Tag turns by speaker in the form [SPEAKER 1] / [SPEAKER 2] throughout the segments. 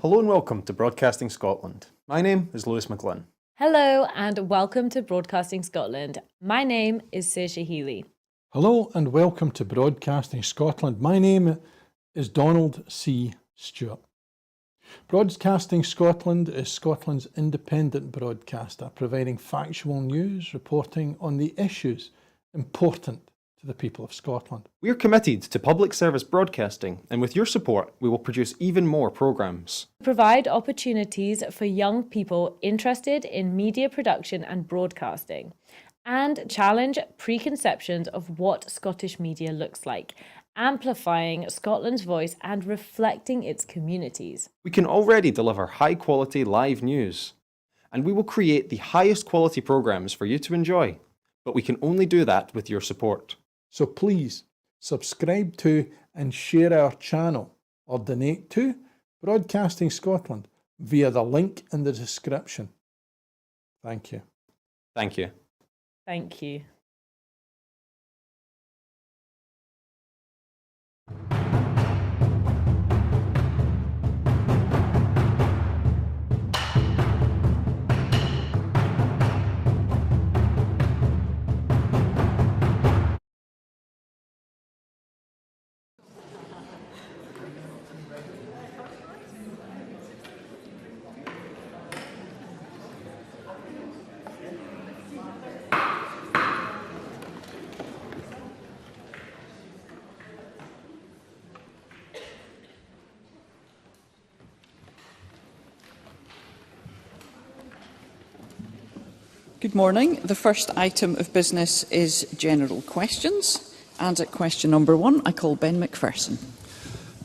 [SPEAKER 1] Hello and welcome to Broadcasting Scotland. My name is Lewis McGlynn.
[SPEAKER 2] Hello and welcome to Broadcasting Scotland. My name is Saoirse Healy.
[SPEAKER 3] Hello and welcome to Broadcasting Scotland. My name is Donald C. Stewart. Broadcasting Scotland is Scotland's independent broadcaster, providing factual news, reporting on the issues important to the people of Scotland.
[SPEAKER 1] We're committed to public service broadcasting, and with your support, we will produce even more programmes.
[SPEAKER 2] Provide opportunities for young people interested in media production and broadcasting, and challenge preconceptions of what Scottish media looks like, amplifying Scotland's voice and reflecting its communities.
[SPEAKER 1] We can already deliver high-quality live news, and we will create the highest quality programmes for you to enjoy. But we can only do that with your support.
[SPEAKER 3] So please subscribe to and share our channel or donate to Broadcasting Scotland via the link in the description. Thank you.
[SPEAKER 1] Thank you.
[SPEAKER 2] Thank you.
[SPEAKER 4] Good morning. The first item of business is general questions. And at question number 1, I call Ben Macpherson.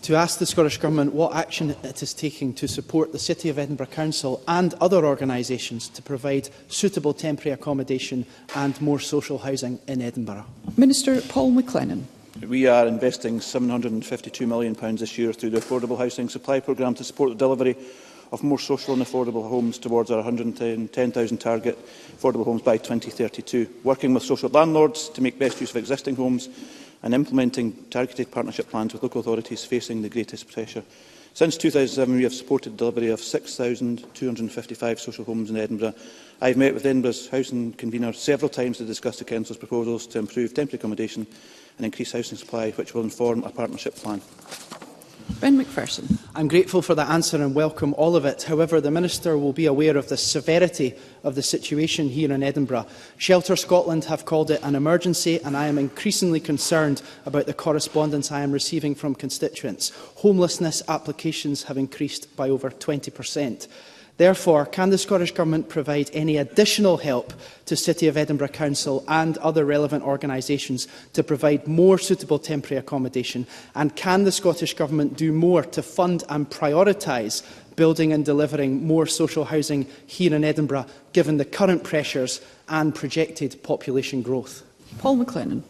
[SPEAKER 5] To ask the Scottish Government what action it is taking to support the City of Edinburgh Council and other organisations to provide suitable temporary accommodation and more social housing in Edinburgh.
[SPEAKER 4] Minister Paul McLennan.
[SPEAKER 6] We are investing £752 million this year through the Affordable Housing Supply Programme to support the delivery of more social and affordable homes towards our 110,000 target affordable homes by 2032, working with social landlords to make best use of existing homes and implementing targeted partnership plans with local authorities facing the greatest pressure. Since 2007, we have supported the delivery of 6,255 social homes in Edinburgh. I have met with Edinburgh's housing convener several times to discuss the Council's proposals to improve temporary accommodation and increase housing supply, which will inform our partnership plan.
[SPEAKER 4] Ben Macpherson.
[SPEAKER 5] I'm grateful for that answer and welcome all of it. However, the Minister will be aware of the severity of the situation here in Edinburgh. Shelter Scotland have called it an emergency, and I am increasingly concerned about the correspondence I am receiving from constituents. Homelessness applications have increased by over 20%. Therefore, can the Scottish Government provide any additional help to City of Edinburgh Council and other relevant organisations to provide more suitable temporary accommodation? And can the Scottish Government do more to fund and prioritise building and delivering more social housing here in Edinburgh, given the current pressures and projected population growth?
[SPEAKER 4] Paul McLennan.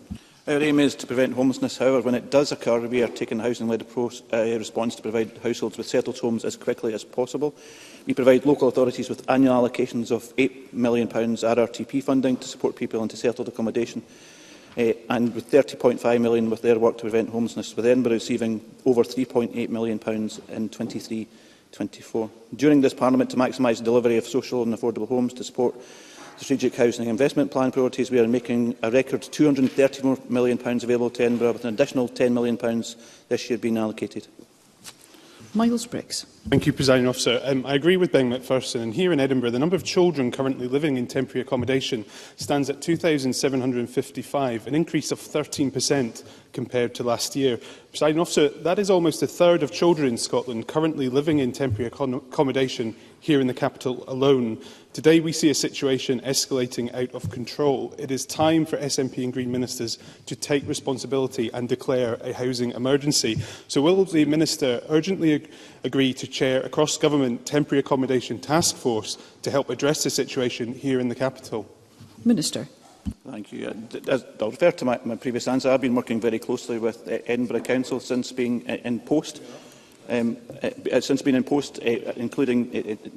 [SPEAKER 6] Our aim is to prevent homelessness. However, when it does occur, we are taking a housing-led response to provide households with settled homes as quickly as possible. We provide local authorities with annual allocations of £8 million RRTP funding to support people into settled accommodation, and with £30.5 million with their work to prevent homelessness, with Edinburgh receiving over £3.8 million in 23-24. During this Parliament, to maximise the delivery of social and affordable homes to support Strategic Housing Investment Plan priorities, we are making a record £230 million available to Edinburgh, with an additional £10 million this year being allocated.
[SPEAKER 4] Miles Briggs.
[SPEAKER 7] Thank you, Presiding Officer. I agree with Ben Macpherson. And here in Edinburgh, the number of children currently living in temporary accommodation stands at 2,755, an increase of 13% compared to last year. Presiding Officer, that is almost a third of children in Scotland currently living in temporary accommodation here in the capital alone. Today we see a situation escalating out of control. It is time for SNP and Green ministers to take responsibility and declare a housing emergency. So will the Minister urgently agree to chair a cross-government temporary accommodation task force to help address the situation here in the capital?
[SPEAKER 4] Minister.
[SPEAKER 6] Thank you. I'll refer to my previous answer. I've been working very closely with Edinburgh Council since being in post. Including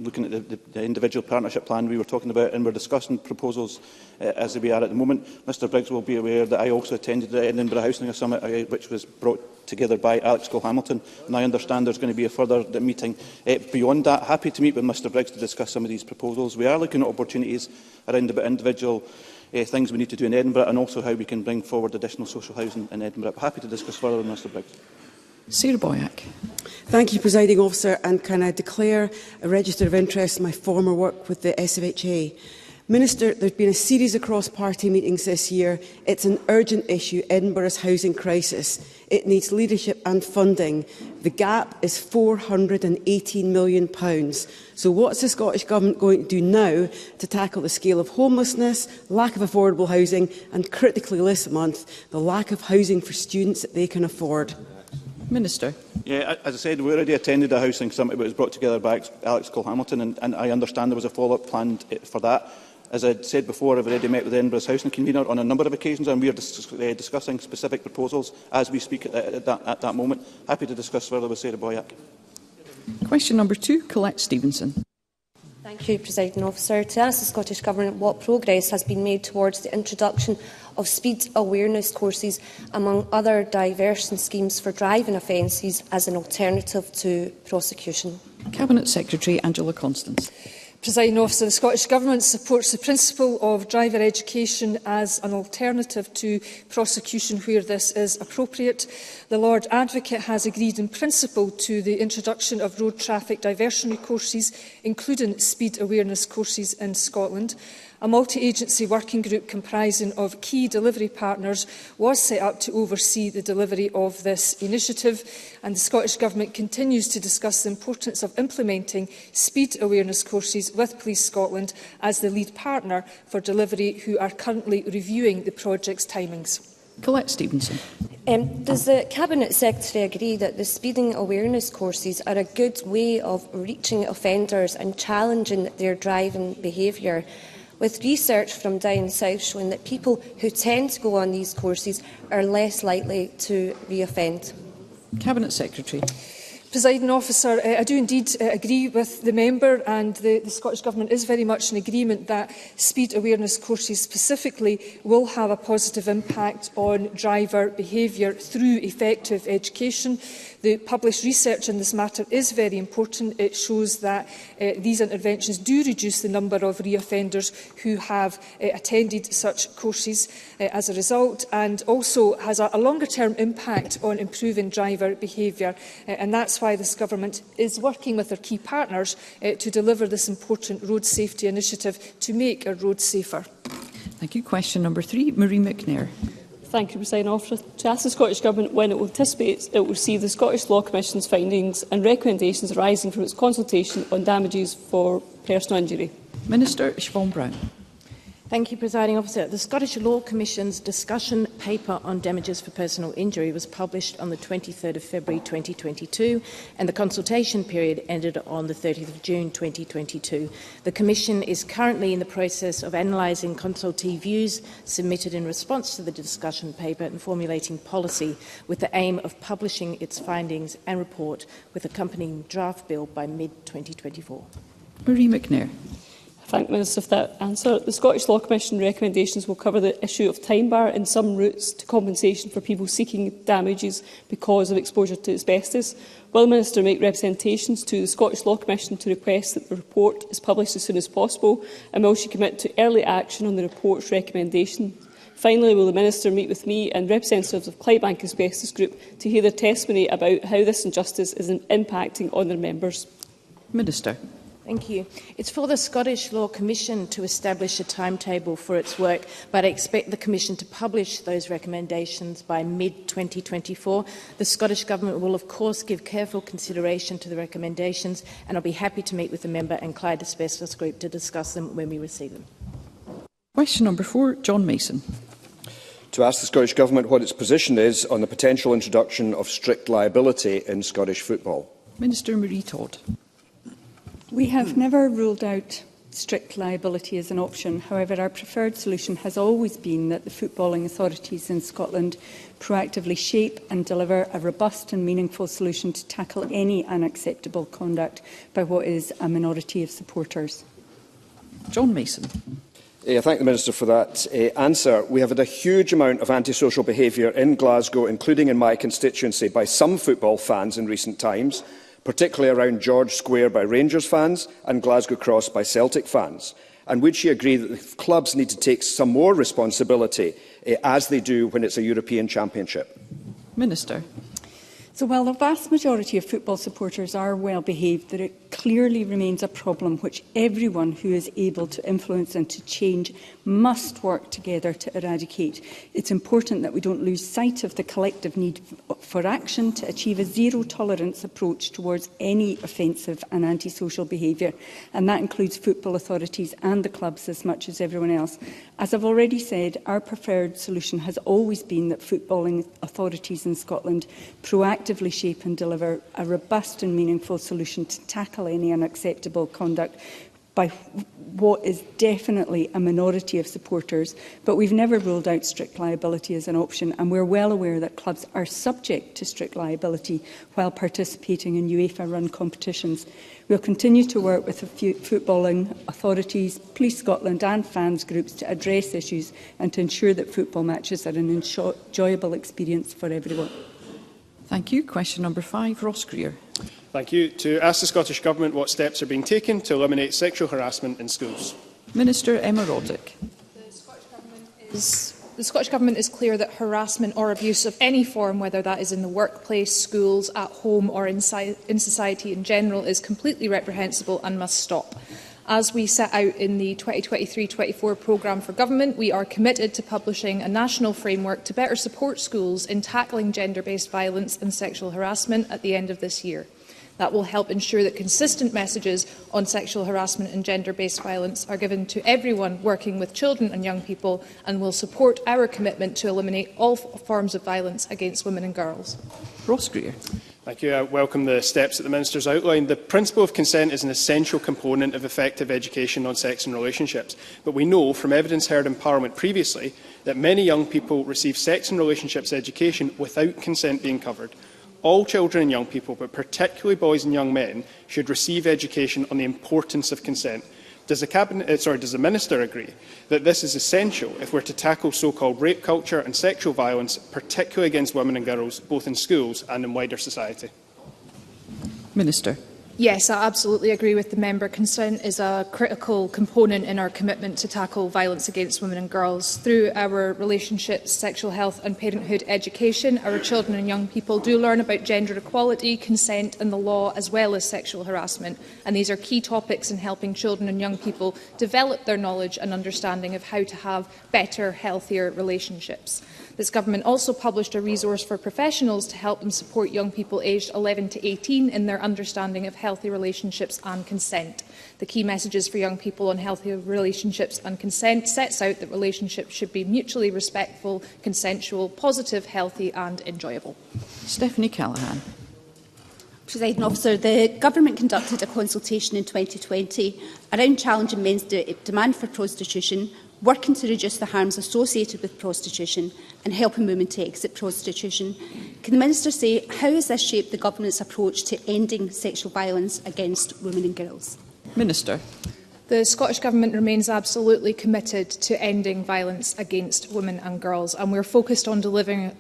[SPEAKER 6] looking at the individual partnership plan we were talking about, and we're discussing proposals as we are at the moment. Mr Briggs will be aware that I also attended the Edinburgh Housing Summit, which was brought together by Alex Cole-Hamilton, and I understand there's going to be a further meeting beyond that. Happy to meet with Mr Briggs to discuss some of these proposals. We are looking at opportunities around about individual things we need to do in Edinburgh, and also how we can bring forward additional social housing in Edinburgh. But happy to discuss further with Mr Briggs.
[SPEAKER 4] Sarah Boyack.
[SPEAKER 8] Thank you, Presiding Officer, and can I declare a register of interest in my former work with the SFHA. Minister, there have been a series of cross-party meetings this year. It's an urgent issue, Edinburgh's housing crisis. It needs leadership and funding. The gap is £418 million. So what's the Scottish Government going to do now to tackle the scale of homelessness, lack of affordable housing and, critically this month, the lack of housing for students that they can afford?
[SPEAKER 4] Minister.
[SPEAKER 6] Yeah, as I said, we already attended a housing summit that was brought together by Alex Cole-Hamilton, and I understand there was a follow-up planned for that. As I said before, I've already met with Edinburgh's housing convener on a number of occasions, and we are discussing specific proposals as we speak at that moment. Happy to discuss further with Sarah Boyack.
[SPEAKER 4] Question number 2, Collette Stevenson.
[SPEAKER 9] Thank you, Presiding Officer. To ask the Scottish Government what progress has been made towards the introduction of speed awareness courses, among other diversion schemes for driving offences, as an alternative to prosecution.
[SPEAKER 4] Cabinet Secretary Angela Constance.
[SPEAKER 10] Presiding Officer, the Scottish Government supports the principle of driver education as an alternative to prosecution where this is appropriate. The Lord Advocate has agreed in principle to the introduction of road traffic diversionary courses, including speed awareness courses in Scotland. A multi-agency working group comprising of key delivery partners was set up to oversee the delivery of this initiative, and the Scottish Government continues to discuss the importance of implementing speed awareness courses with Police Scotland as the lead partner for delivery, who are currently reviewing the project's timings.
[SPEAKER 4] Collette Stevenson.
[SPEAKER 9] Does the Cabinet Secretary agree that the speeding awareness courses are a good way of reaching offenders and challenging their driving behaviour, with research from down south showing that people who tend to go on these courses are less likely to reoffend?
[SPEAKER 4] Cabinet Secretary.
[SPEAKER 10] Presiding Officer, I do indeed agree with the member, and the Scottish Government is very much in agreement that speed awareness courses specifically will have a positive impact on driver behaviour through effective education. The published research in this matter is very important. It shows that these interventions do reduce the number of reoffenders who have attended such courses as a result, and also has a longer-term impact on improving driver behaviour. And that's why this Government is working with our key partners to deliver this important road safety initiative to make our roads safer.
[SPEAKER 4] Thank you. Question number 3, Marie McNair.
[SPEAKER 11] Thank you, Presiding Officer. To ask the Scottish Government when it will anticipate it will receive the Scottish Law Commission's findings and recommendations arising from its consultation on damages for personal injury.
[SPEAKER 4] Minister Siobhan Brown.
[SPEAKER 12] Thank you, Presiding Officer. The Scottish Law Commission's discussion paper on damages for personal injury was published on the 23rd of February 2022, and the consultation period ended on the 30th of June 2022. The Commission is currently in the process of analysing consultee views submitted in response to the discussion paper and formulating policy with the aim of publishing its findings and report with accompanying draft bill by mid-2024.
[SPEAKER 4] Marie McNair.
[SPEAKER 11] Thank the Minister for that answer. The Scottish Law Commission recommendations will cover the issue of time bar in some routes to compensation for people seeking damages because of exposure to asbestos. Will the Minister make representations to the Scottish Law Commission to request that the report is published as soon as possible, and will she commit to early action on the report's recommendation? Finally, will the Minister meet with me and representatives of Clydebank Asbestos Group to hear their testimony about how this injustice is impacting on their members?
[SPEAKER 4] Minister.
[SPEAKER 12] Thank you. It's for the Scottish Law Commission to establish a timetable for its work, but I expect the Commission to publish those recommendations by mid-2024. The Scottish Government will, of course, give careful consideration to the recommendations, and I'll be happy to meet with the member and Clyde Asbestos Group to discuss them when we receive them.
[SPEAKER 4] Question number 4, John Mason.
[SPEAKER 13] To ask the Scottish Government what its position is on the potential introduction of strict liability in Scottish football.
[SPEAKER 4] Minister Marie Todd.
[SPEAKER 14] We have never ruled out strict liability as an option. However, our preferred solution has always been that the footballing authorities in Scotland proactively shape and deliver a robust and meaningful solution to tackle any unacceptable conduct by what is a minority of supporters.
[SPEAKER 4] John Mason.
[SPEAKER 13] I thank the Minister for that answer. We have had a huge amount of antisocial behaviour in Glasgow, including in my constituency, by some football fans in recent times, particularly around George Square by Rangers fans and Glasgow Cross by Celtic fans. And would she agree that the clubs need to take some more responsibility, as they do when it's a European Championship?
[SPEAKER 4] Minister.
[SPEAKER 14] So while the vast majority of football supporters are well behaved, there clearly remains a problem which everyone who is able to influence and to change must work together to eradicate. It's important that we don't lose sight of the collective need for action to achieve a zero-tolerance approach towards any offensive and antisocial behaviour, and that includes football authorities and the clubs as much as everyone else. As I've already said, our preferred solution has always been that footballing authorities in Scotland proactively shape and deliver a robust and meaningful solution to tackle any unacceptable conduct by what is definitely a minority of supporters, but we've never ruled out strict liability as an option, and we're well aware that clubs are subject to strict liability while participating in UEFA-run competitions. We'll continue to work with the footballing authorities, Police Scotland and fans groups to address issues and to ensure that football matches are an enjoyable experience for everyone.
[SPEAKER 4] Thank you. Question number 5, Ross Greer.
[SPEAKER 15] Thank you. To ask the Scottish Government what steps are being taken to eliminate sexual harassment in schools.
[SPEAKER 4] Minister Emma Roddick.
[SPEAKER 16] The Scottish Government is clear that harassment or abuse of any form, whether that is in the workplace, schools, at home or in society in general, is completely reprehensible and must stop. As we set out in the 2023-24 programme for government, we are committed to publishing a national framework to better support schools in tackling gender-based violence and sexual harassment at the end of this year. That will help ensure that consistent messages on sexual harassment and gender-based violence are given to everyone working with children and young people, and will support our commitment to eliminate all forms of violence against women and girls.
[SPEAKER 4] Ross Greer.
[SPEAKER 15] Thank you. I welcome the steps that the Minister's outlined. The principle of consent is an essential component of effective education on sex and relationships. But we know from evidence heard in Parliament previously that many young people receive sex and relationships education without consent being covered. All children and young people, but particularly boys and young men, should receive education on the importance of consent. Does the Minister agree that this is essential if we're to tackle so-called rape culture and sexual violence, particularly against women and girls, both in schools and in wider society?
[SPEAKER 4] Minister.
[SPEAKER 16] Yes, I absolutely agree with the member. Consent is a critical component in our commitment to tackle violence against women and girls. Through our relationships, sexual health and parenthood education, our children and young people do learn about gender equality, consent and the law, as well as sexual harassment. And these are key topics in helping children and young people develop their knowledge and understanding of how to have better, healthier relationships. This government also published a resource for professionals to help them support young people aged 11 to 18 in their understanding of healthy relationships and consent. The key messages for young people on healthy relationships and consent sets out that relationships should be mutually respectful, consensual, positive, healthy and enjoyable.
[SPEAKER 4] Stephanie Callaghan.
[SPEAKER 17] Presiding Officer, the Government conducted a consultation in 2020 around challenging men's demand for prostitution, working to reduce the harms associated with prostitution and helping women to exit prostitution. Can the Minister say how has this shaped the Government's approach to ending sexual violence against women and girls?
[SPEAKER 4] Minister.
[SPEAKER 16] The Scottish Government remains absolutely committed to ending violence against women and girls, and we're focused on delivering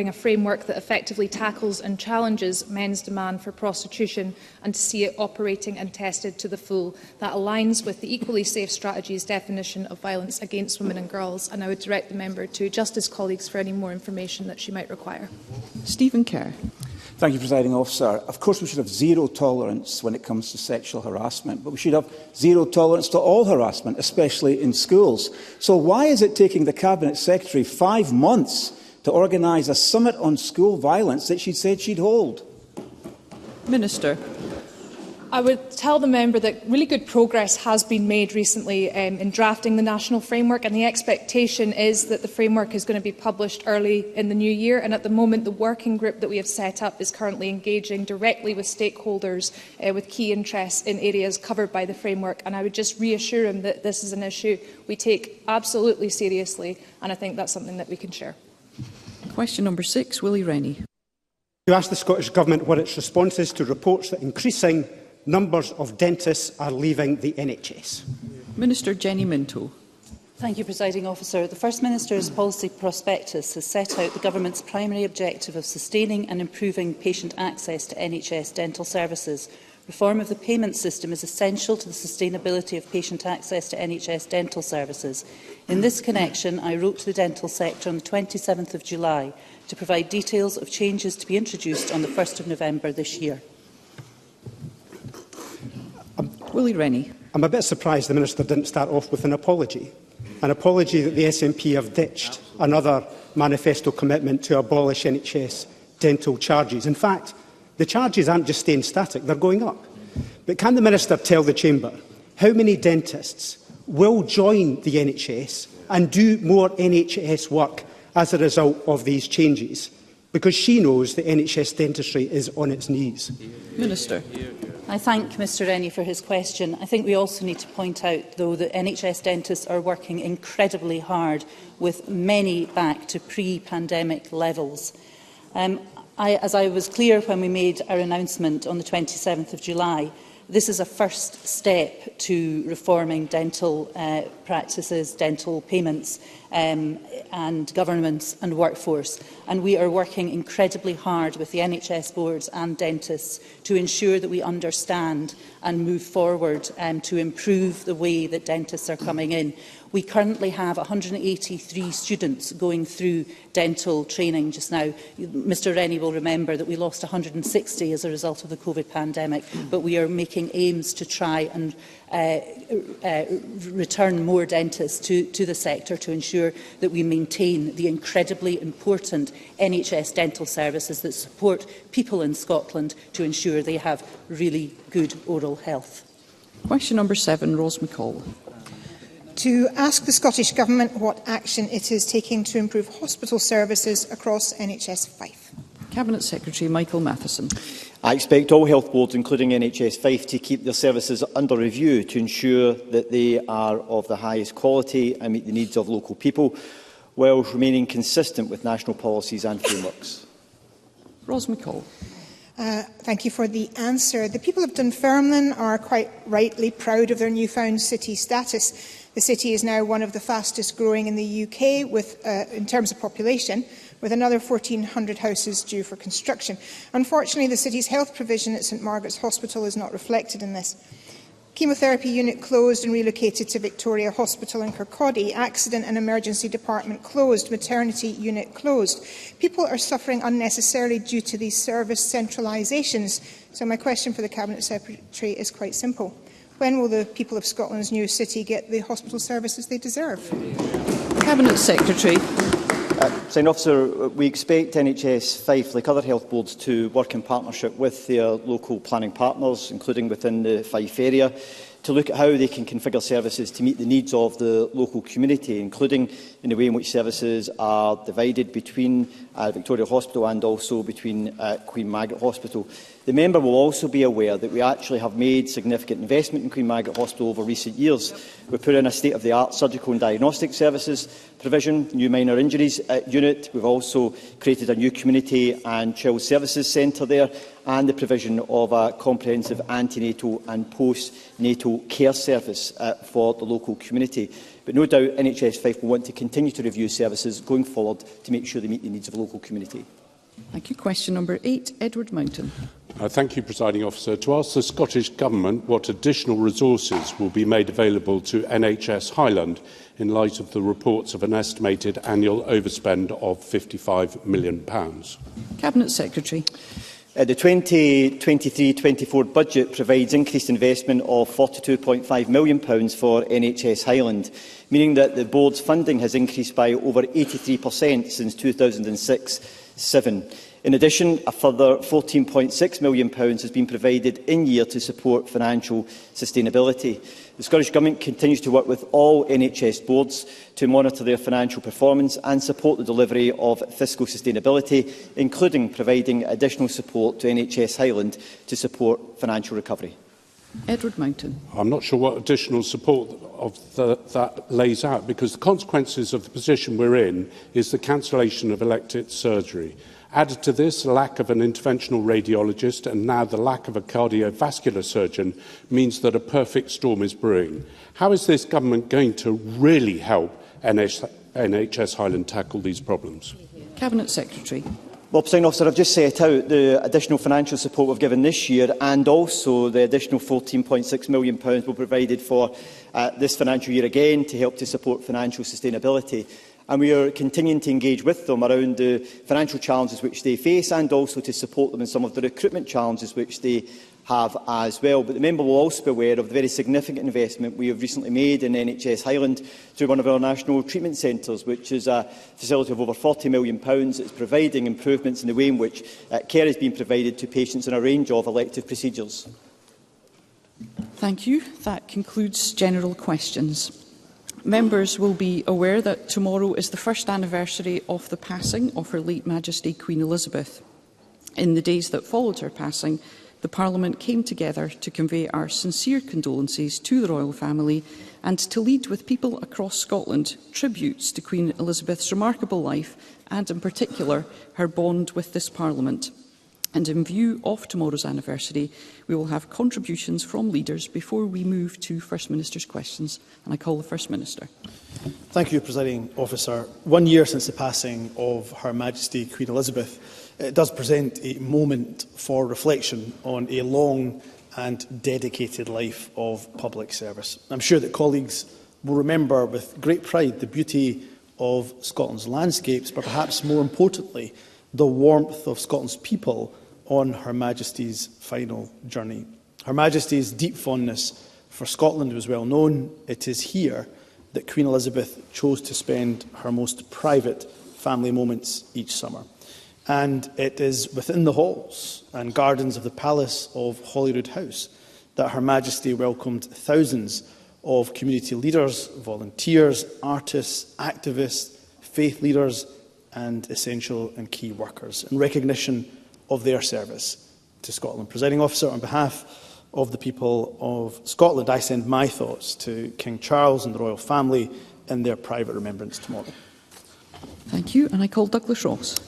[SPEAKER 16] a framework that effectively tackles and challenges men's demand for prostitution and to see it operating and tested to the full. That aligns with the Equally Safe Strategy's definition of violence against women and girls, and I would direct the member to Justice colleagues for any more information that she might require.
[SPEAKER 4] Stephen Kerr.
[SPEAKER 18] Thank you, Presiding Officer. Of course, we should have zero tolerance when it comes to sexual harassment, but we should have zero tolerance to all harassment, especially in schools. So why is it taking the Cabinet Secretary 5 months to organise a summit on school violence that she said she'd hold?
[SPEAKER 4] Minister.
[SPEAKER 16] I would tell the member that really good progress has been made recently in drafting the national framework, and the expectation is that the framework is going to be published early in the new year. And at the moment, the working group that we have set up is currently engaging directly with stakeholders with key interests in areas covered by the framework. And I would just reassure him that this is an issue we take absolutely seriously, and I think that's something that we can share.
[SPEAKER 4] Question number 6, Willie Rennie.
[SPEAKER 19] To ask the Scottish Government what its response is to reports that increasing numbers of dentists are leaving the NHS.
[SPEAKER 4] Minister Jenny Minto.
[SPEAKER 20] Thank you, Presiding Officer. The First Minister's policy prospectus has set out the Government's primary objective of sustaining and improving patient access to NHS dental services. Reform of the payment system is essential to the sustainability of patient access to NHS dental services. In this connection, I wrote to the dental sector on the 27th of July to provide details of changes to be introduced on the 1st of November this year.
[SPEAKER 4] Willie Rennie.
[SPEAKER 19] I'm a bit surprised the Minister didn't start off with an apology that the SNP have ditched another manifesto commitment to abolish NHS dental charges. In fact, the charges aren't just staying static, they're going up. But can the Minister tell the Chamber how many dentists will join the NHS and do more NHS work as a result of these changes? Because she knows that NHS dentistry is on its knees.
[SPEAKER 4] Minister.
[SPEAKER 20] I thank Mr Rennie for his question. I think we also need to point out, though, that NHS dentists are working incredibly hard, with many back to pre-pandemic levels. As I was clear when we made our announcement on the 27th of July, this is a first step to reforming dental practices, dental payments and governance and workforce. And we are working incredibly hard with the NHS boards and dentists to ensure that we understand and move forward to improve the way that dentists are coming in. We currently have 183 students going through dental training just now. Mr Rennie will remember that we lost 160 as a result of the COVID pandemic, but we are making aims to try and return more dentists to the sector to ensure that we maintain the incredibly important NHS dental services that support people in Scotland to ensure they have really good oral health.
[SPEAKER 4] Question number 7, Rose McCall.
[SPEAKER 21] To ask the Scottish Government what action it is taking to improve hospital services across NHS Fife.
[SPEAKER 4] Cabinet Secretary Michael Matheson.
[SPEAKER 22] I expect all health boards, including NHS Fife, to keep their services under review to ensure that they are of the highest quality and meet the needs of local people, while remaining consistent with national policies and frameworks.
[SPEAKER 4] Rose McCall.
[SPEAKER 21] Thank you for the answer. The people of Dunfermline are quite rightly proud of their newfound city status. The city is now one of the fastest growing in the UK in terms of population, with another 1,400 houses due for construction. Unfortunately, the city's health provision at St Margaret's Hospital is not reflected in this. Chemotherapy unit closed and relocated to Victoria Hospital in Kirkcaldy. Accident and emergency department closed. Maternity unit closed. People are suffering unnecessarily due to these service centralisations. So my question for the Cabinet Secretary is quite simple. When will the people of Scotland's new city get the hospital services they deserve?
[SPEAKER 4] Cabinet Secretary.
[SPEAKER 22] Sign Officer, we expect NHS Fife, like other health boards, to work in partnership with their local planning partners, including within the Fife area, to look at how they can configure services to meet the needs of the local community, including in the way in which services are divided between Victoria Hospital and also between Queen Margaret Hospital. The member will also be aware that we actually have made significant investment in Queen Margaret Hospital over recent years. We've put in a state-of-the-art surgical and diagnostic services provision, new minor injuries unit. We've also created a new community and child services centre there, and the provision of a comprehensive antenatal and postnatal care service for the local community. But no doubt NHS Fife will want to continue to review services going forward to make sure they meet the needs of the local community.
[SPEAKER 4] Thank you. Question number 8, Edward Mountain.
[SPEAKER 23] Thank you, Presiding Officer. To ask the Scottish Government what additional resources will be made available to NHS Highland in light of the reports of an estimated annual overspend of £55 million.
[SPEAKER 4] Cabinet Secretary.
[SPEAKER 22] The 2023-24 budget provides increased investment of £42.5 million for NHS Highland, meaning that the board's funding has increased by over 83% since 2006-07. In addition, a further £14.6 million has been provided in year to support financial sustainability. The Scottish Government continues to work with all NHS boards to monitor their financial performance and support the delivery of fiscal sustainability, including providing additional support to NHS Highland to support financial recovery.
[SPEAKER 4] Edward Mountain.
[SPEAKER 23] I'm not sure what additional support that lays out, because the consequences of the position we're in is the cancellation of elective surgery Added to this, the lack of an interventional radiologist and now the lack of a cardiovascular surgeon means that a perfect storm is brewing. How is this government going to really help NHS Highland tackle these problems?
[SPEAKER 4] Cabinet Secretary.
[SPEAKER 22] Well, Presiding Officer, I've just set out the additional financial support we've given this year, and also the additional £14.6 million we've provided for this financial year again to help to support financial sustainability. And we are continuing to engage with them around the financial challenges which they face, and also to support them in some of the recruitment challenges which they have as well. But the member will also be aware of the very significant investment we have recently made in NHS Highland through one of our national treatment centres, which is a facility of over £40 million. It's providing improvements in the way in which care is being provided to patients in a range of elective procedures.
[SPEAKER 4] Thank you. That concludes general questions. Members will be aware that tomorrow is the first anniversary of the passing of Her late Majesty Queen Elizabeth. In the days that followed her passing, the Parliament came together to convey our sincere condolences to the royal family and to lead with people across Scotland tributes to Queen Elizabeth's remarkable life and, in particular, her bond with this Parliament. And in view of tomorrow's anniversary, we will have contributions from leaders before we move to First Minister's questions. And I call the First Minister.
[SPEAKER 5] Thank you, Presiding Officer. 1 year since the passing of Her Majesty Queen Elizabeth, it does present a moment for reflection on a long and dedicated life of public service. I'm sure that colleagues will remember with great pride the beauty of Scotland's landscapes, but perhaps more importantly, the warmth of Scotland's people on Her Majesty's final journey. Her Majesty's deep fondness for Scotland was well known. It is here that Queen Elizabeth chose to spend her most private family moments each summer. And it is within the halls and gardens of the Palace of Holyrood House that Her Majesty welcomed thousands of community leaders, volunteers, artists, activists, faith leaders and essential and key workers in recognition of their service to Scotland. Presiding Officer, on behalf of the people of Scotland, I send my thoughts to King Charles and the royal family in their private remembrance tomorrow.
[SPEAKER 4] Thank you, and I call Douglas Ross.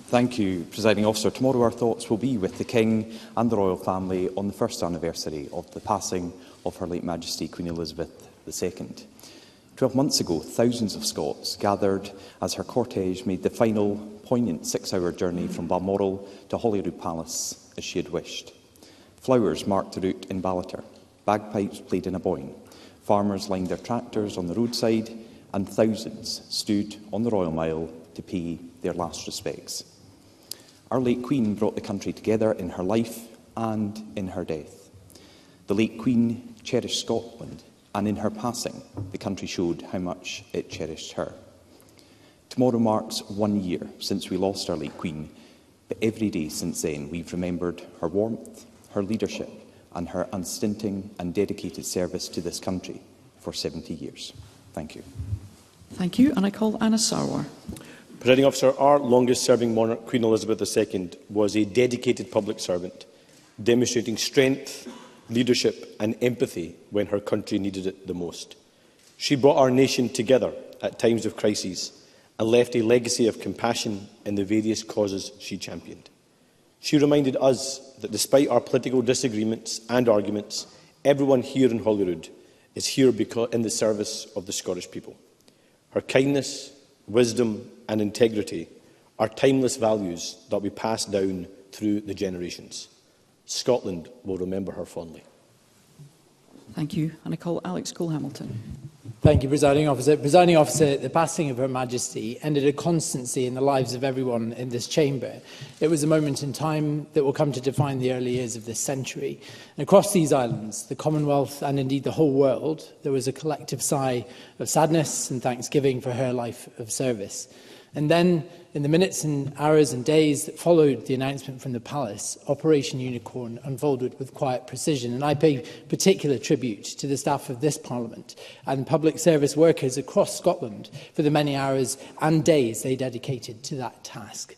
[SPEAKER 1] Thank you, Presiding Officer. Tomorrow our thoughts will be with the King and the royal family on the first anniversary of the passing of Her late Majesty Queen Elizabeth II. 12 months ago, thousands of Scots gathered as her cortege made the final poignant 6-hour journey from Balmoral to Holyrood Palace as she had wished. Flowers marked the route in Ballater, bagpipes played in a boyne, farmers lined their tractors on the roadside, and thousands stood on the Royal Mile to pay their last respects. Our late Queen brought the country together in her life and in her death. The late Queen cherished Scotland, and in her passing, the country showed how much it cherished her. Tomorrow marks 1 year since we lost our late Queen, but every day since then we've remembered her warmth, her leadership and her unstinting and dedicated service to this country for 70 years. Thank you.
[SPEAKER 4] Thank you, and I call Anna Sarwar.
[SPEAKER 2] Presiding Officer, our longest-serving monarch, Queen Elizabeth II, was a dedicated public servant, demonstrating strength, leadership and empathy when her country needed it the most. She brought our nation together at times of crises and left a legacy of compassion in the various causes she championed. She reminded us that despite our political disagreements and arguments, everyone here in Holyrood is here in the service of the Scottish people. Her kindness, wisdom and integrity are timeless values that we pass down through the generations. Scotland will remember her fondly.
[SPEAKER 4] Thank you. And I call Alex Cole-Hamilton.
[SPEAKER 3] Thank you, Presiding Officer. Presiding Officer, the passing of Her Majesty ended a constancy in the lives of everyone in this chamber. It was a moment in time that will come to define the early years of this century. And across these islands, the Commonwealth and indeed the whole world, there was a collective sigh of sadness and thanksgiving for her life of service. And then, in the minutes and hours and days that followed the announcement from the Palace, Operation Unicorn unfolded with quiet precision. And I pay particular tribute to the staff of this Parliament and public service workers across Scotland for the many hours and days they dedicated to that task.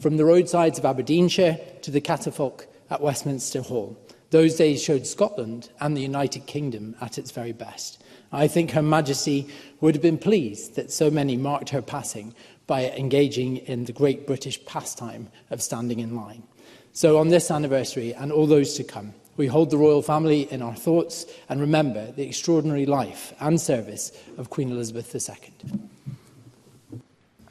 [SPEAKER 3] From the roadsides of Aberdeenshire to the catafalque at Westminster Hall, those days showed Scotland and the United Kingdom at its very best. I think Her Majesty would have been pleased that so many marked her passing by engaging in the great British pastime of standing in line. So on this anniversary and all those to come, we hold the royal family in our thoughts and remember the extraordinary life and service of Queen Elizabeth II.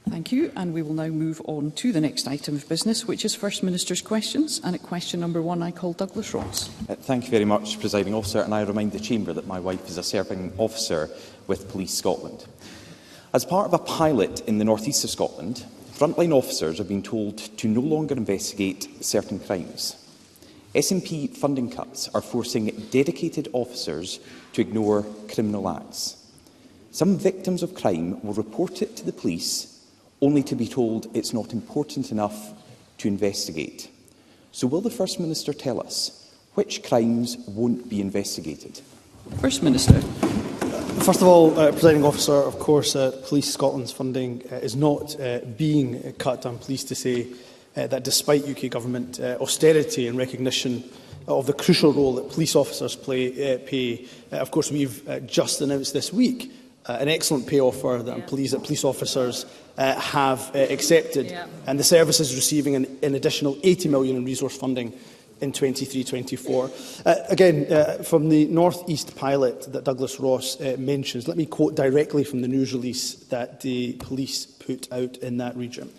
[SPEAKER 4] Thank you, and we will now move on to the next item of business, which is First Minister's questions. And at question number 1, I call Douglas Ross.
[SPEAKER 1] Thank you very much, Presiding Officer, and I remind the Chamber that my wife is a serving officer with Police Scotland. As part of a pilot in the north east of Scotland, frontline officers are being told to no longer investigate certain crimes. SNP funding cuts are forcing dedicated officers to ignore criminal acts. Some victims of crime will report it to the police, only to be told it's not important enough to investigate. So will the First Minister tell us which crimes won't be investigated?
[SPEAKER 4] First Minister.
[SPEAKER 6] First of all, Presiding Officer, of course, Police Scotland's funding is not being cut. I'm pleased to say that despite UK Government austerity and recognition of the crucial role that police officers play, of course, we've just announced this week an excellent pay offer that I'm pleased that police officers have accepted, and the service is receiving an additional £80 million in resource funding in 23-24. Again, from the North East pilot that Douglas Ross mentions, let me quote directly from the news release that the police put out in that region.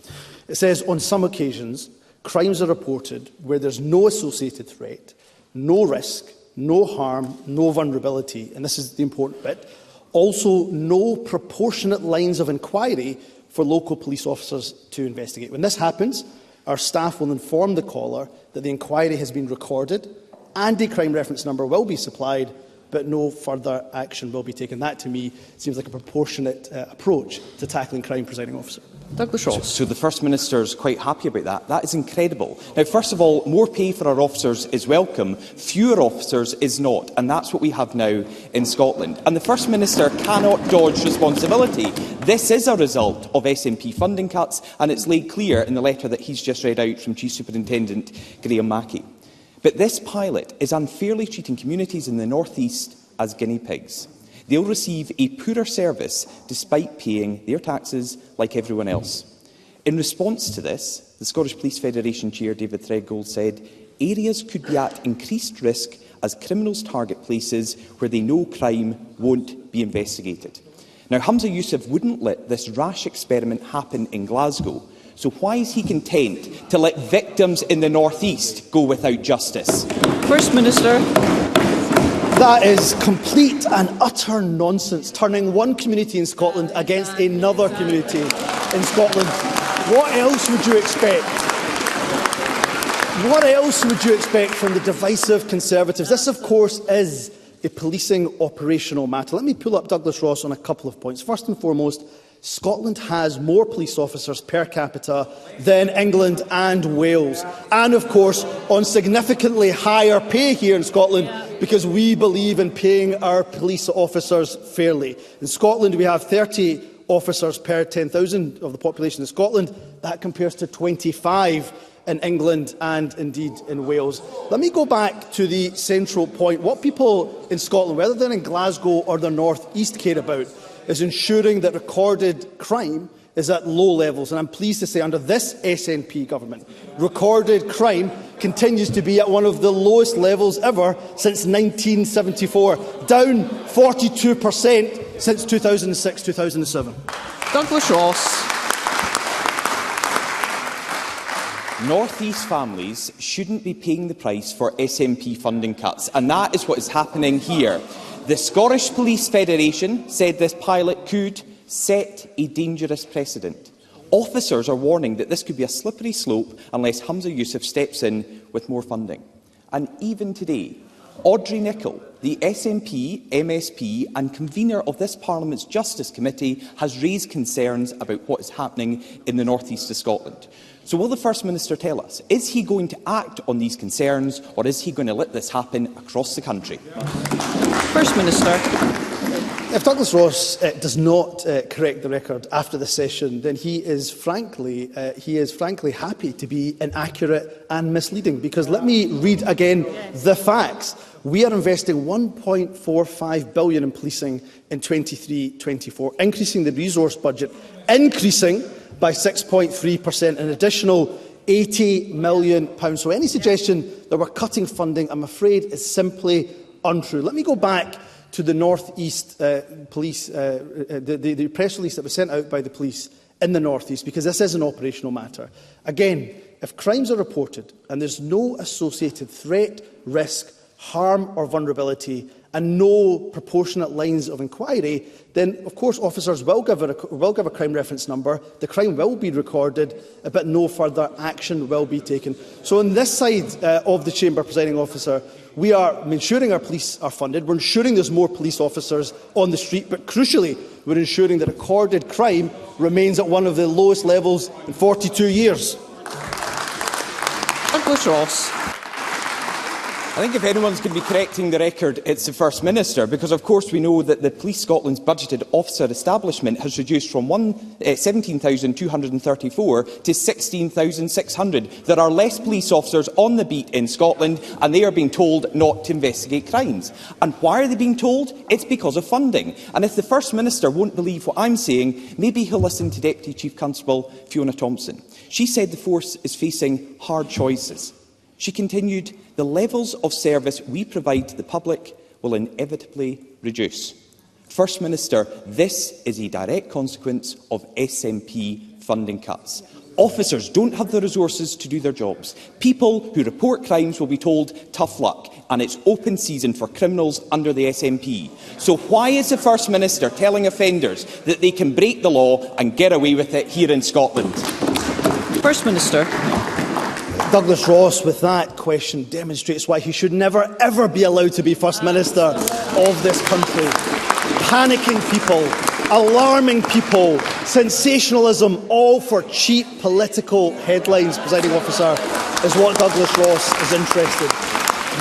[SPEAKER 6] It says, on some occasions, crimes are reported where there's no associated threat, no risk, no harm, no vulnerability, and this is the important bit, also no proportionate lines of inquiry for local police officers to investigate. When this happens, our staff will inform the caller that the inquiry has been recorded and a crime reference number will be supplied, but no further action will be taken. That, to me, seems like a proportionate approach to tackling crime, Presiding Officer.
[SPEAKER 4] Douglas Ross.
[SPEAKER 1] So the First Minister is quite happy about that. That is incredible. Now, first of all, more pay for our officers is welcome. Fewer officers is not. And that's what we have now in Scotland. And the First Minister cannot dodge responsibility. This is a result of SNP funding cuts, and it's laid clear in the letter that he's just read out from Chief Superintendent Graham Mackey. But this pilot is unfairly treating communities in the North East as guinea pigs. They'll receive a poorer service despite paying their taxes like everyone else. In response to this, the Scottish Police Federation Chair David Threadgold said areas could be at increased risk as criminals target places where they know crime won't be investigated. Now, Humza Yousaf wouldn't let this rash experiment happen in Glasgow, so why is he content to let victims in the North East go without justice?
[SPEAKER 4] First Minister.
[SPEAKER 6] That is complete and utter nonsense, turning one community in Scotland against another community in Scotland. What else would you expect? What else would you expect from the divisive Conservatives? This, of course, is a policing operational matter. Let me pull up Douglas Ross on a couple of points. First and foremost, Scotland has more police officers per capita than England and Wales. And, of course, on significantly higher pay here in Scotland, because we believe in paying our police officers fairly. In Scotland, we have 30 officers per 10,000 of the population in Scotland. That compares to 25 in England and indeed in Wales. Let me go back to the central point. What people in Scotland, whether they're in Glasgow or the North East, care about is ensuring that recorded crime is at low levels. And I'm pleased to say under this SNP government, recorded crime continues to be at one of the lowest levels ever since 1974, down 42% since 2006-2007.
[SPEAKER 4] Douglas Ross.
[SPEAKER 1] North East families shouldn't be paying the price for SNP funding cuts, and that is what is happening here. The Scottish Police Federation said this pilot could set a dangerous precedent. Officers are warning that this could be a slippery slope unless Humza Yousaf steps in with more funding. And even today, Audrey Nicholl, the SNP, MSP and convener of this Parliament's Justice Committee, has raised concerns about what is happening in the North East of Scotland. So will the First Minister tell us, is he going to act on these concerns, or is he going to let this happen across the country?
[SPEAKER 4] First Minister.
[SPEAKER 6] If Douglas Ross does not correct the record after the session, then he is frankly happy to be inaccurate and misleading. Because let me read again the facts. We are investing £1.45 billion in policing in 23-24, increasing the resource budget, increasing by 6.3%, an additional £80 million. So any suggestion that we're cutting funding, I'm afraid, is simply untrue. Let me go back to the North East Police, the press release that was sent out by the police in the North East, because this is an operational matter. Again, if crimes are reported and there's no associated threat, risk, harm or vulnerability and no proportionate lines of inquiry, then of course officers will give a crime reference number, the crime will be recorded, but no further action will be taken. So on this side of the chamber, Presiding Officer, we are ensuring our police are funded, we're ensuring there's more police officers on the street, but crucially we're ensuring that recorded crime remains at one of the lowest levels in 42 years.
[SPEAKER 7] Douglas Ross.
[SPEAKER 1] I think if anyone's going to be correcting the record, it's the First Minister, because of course we know that the Police Scotland's budgeted officer establishment has reduced from 17,234 to 16,600. There are less police officers on the beat in Scotland, and they are being told not to investigate crimes. And why are they being told? It's because of funding. And if the First Minister won't believe what I'm saying, maybe he'll listen to Deputy Chief Constable Fiona Thompson. She said the force is facing hard choices. She continued, the levels of service we provide to the public will inevitably reduce. First Minister, this is a direct consequence of SNP funding cuts. Officers don't have the resources to do their jobs. People who report crimes will be told tough luck, and it's open season for criminals under the SNP. So why is the First Minister telling offenders that they can break the law and get away with it here in Scotland?
[SPEAKER 7] First Minister.
[SPEAKER 6] Douglas Ross, with that question, demonstrates why he should never, ever be allowed to be First Minister of this country. Panicking people, alarming people, sensationalism, all for cheap political headlines, Presiding Officer, is what Douglas Ross is interested in.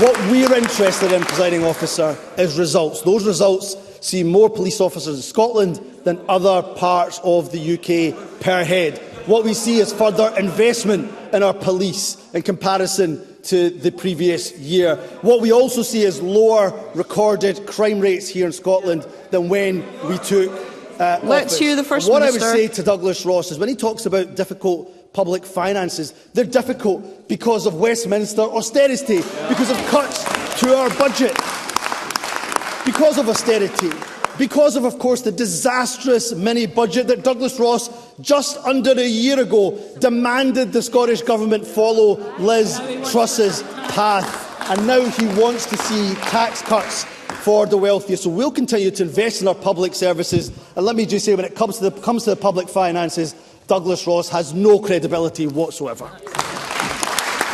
[SPEAKER 6] What we're interested in, Presiding Officer, is results. Those results see more police officers in Scotland than other parts of the UK per head. What we see is further investment in our police in comparison to the previous year. What we also see is lower recorded crime rates here in Scotland than when we took office.
[SPEAKER 7] Let's hear the First
[SPEAKER 6] Minister. What I would say to Douglas Ross is when he talks about difficult public finances, they're difficult because of Westminster austerity, because of cuts to our budget, because of austerity. Because of course, the disastrous mini-budget that Douglas Ross, just under a year ago, demanded the Scottish Government follow Liz Truss's path. And now he wants to see tax cuts for the wealthiest. So we'll continue to invest in our public services. And let me just say, when it comes to the public finances, Douglas Ross has no credibility whatsoever.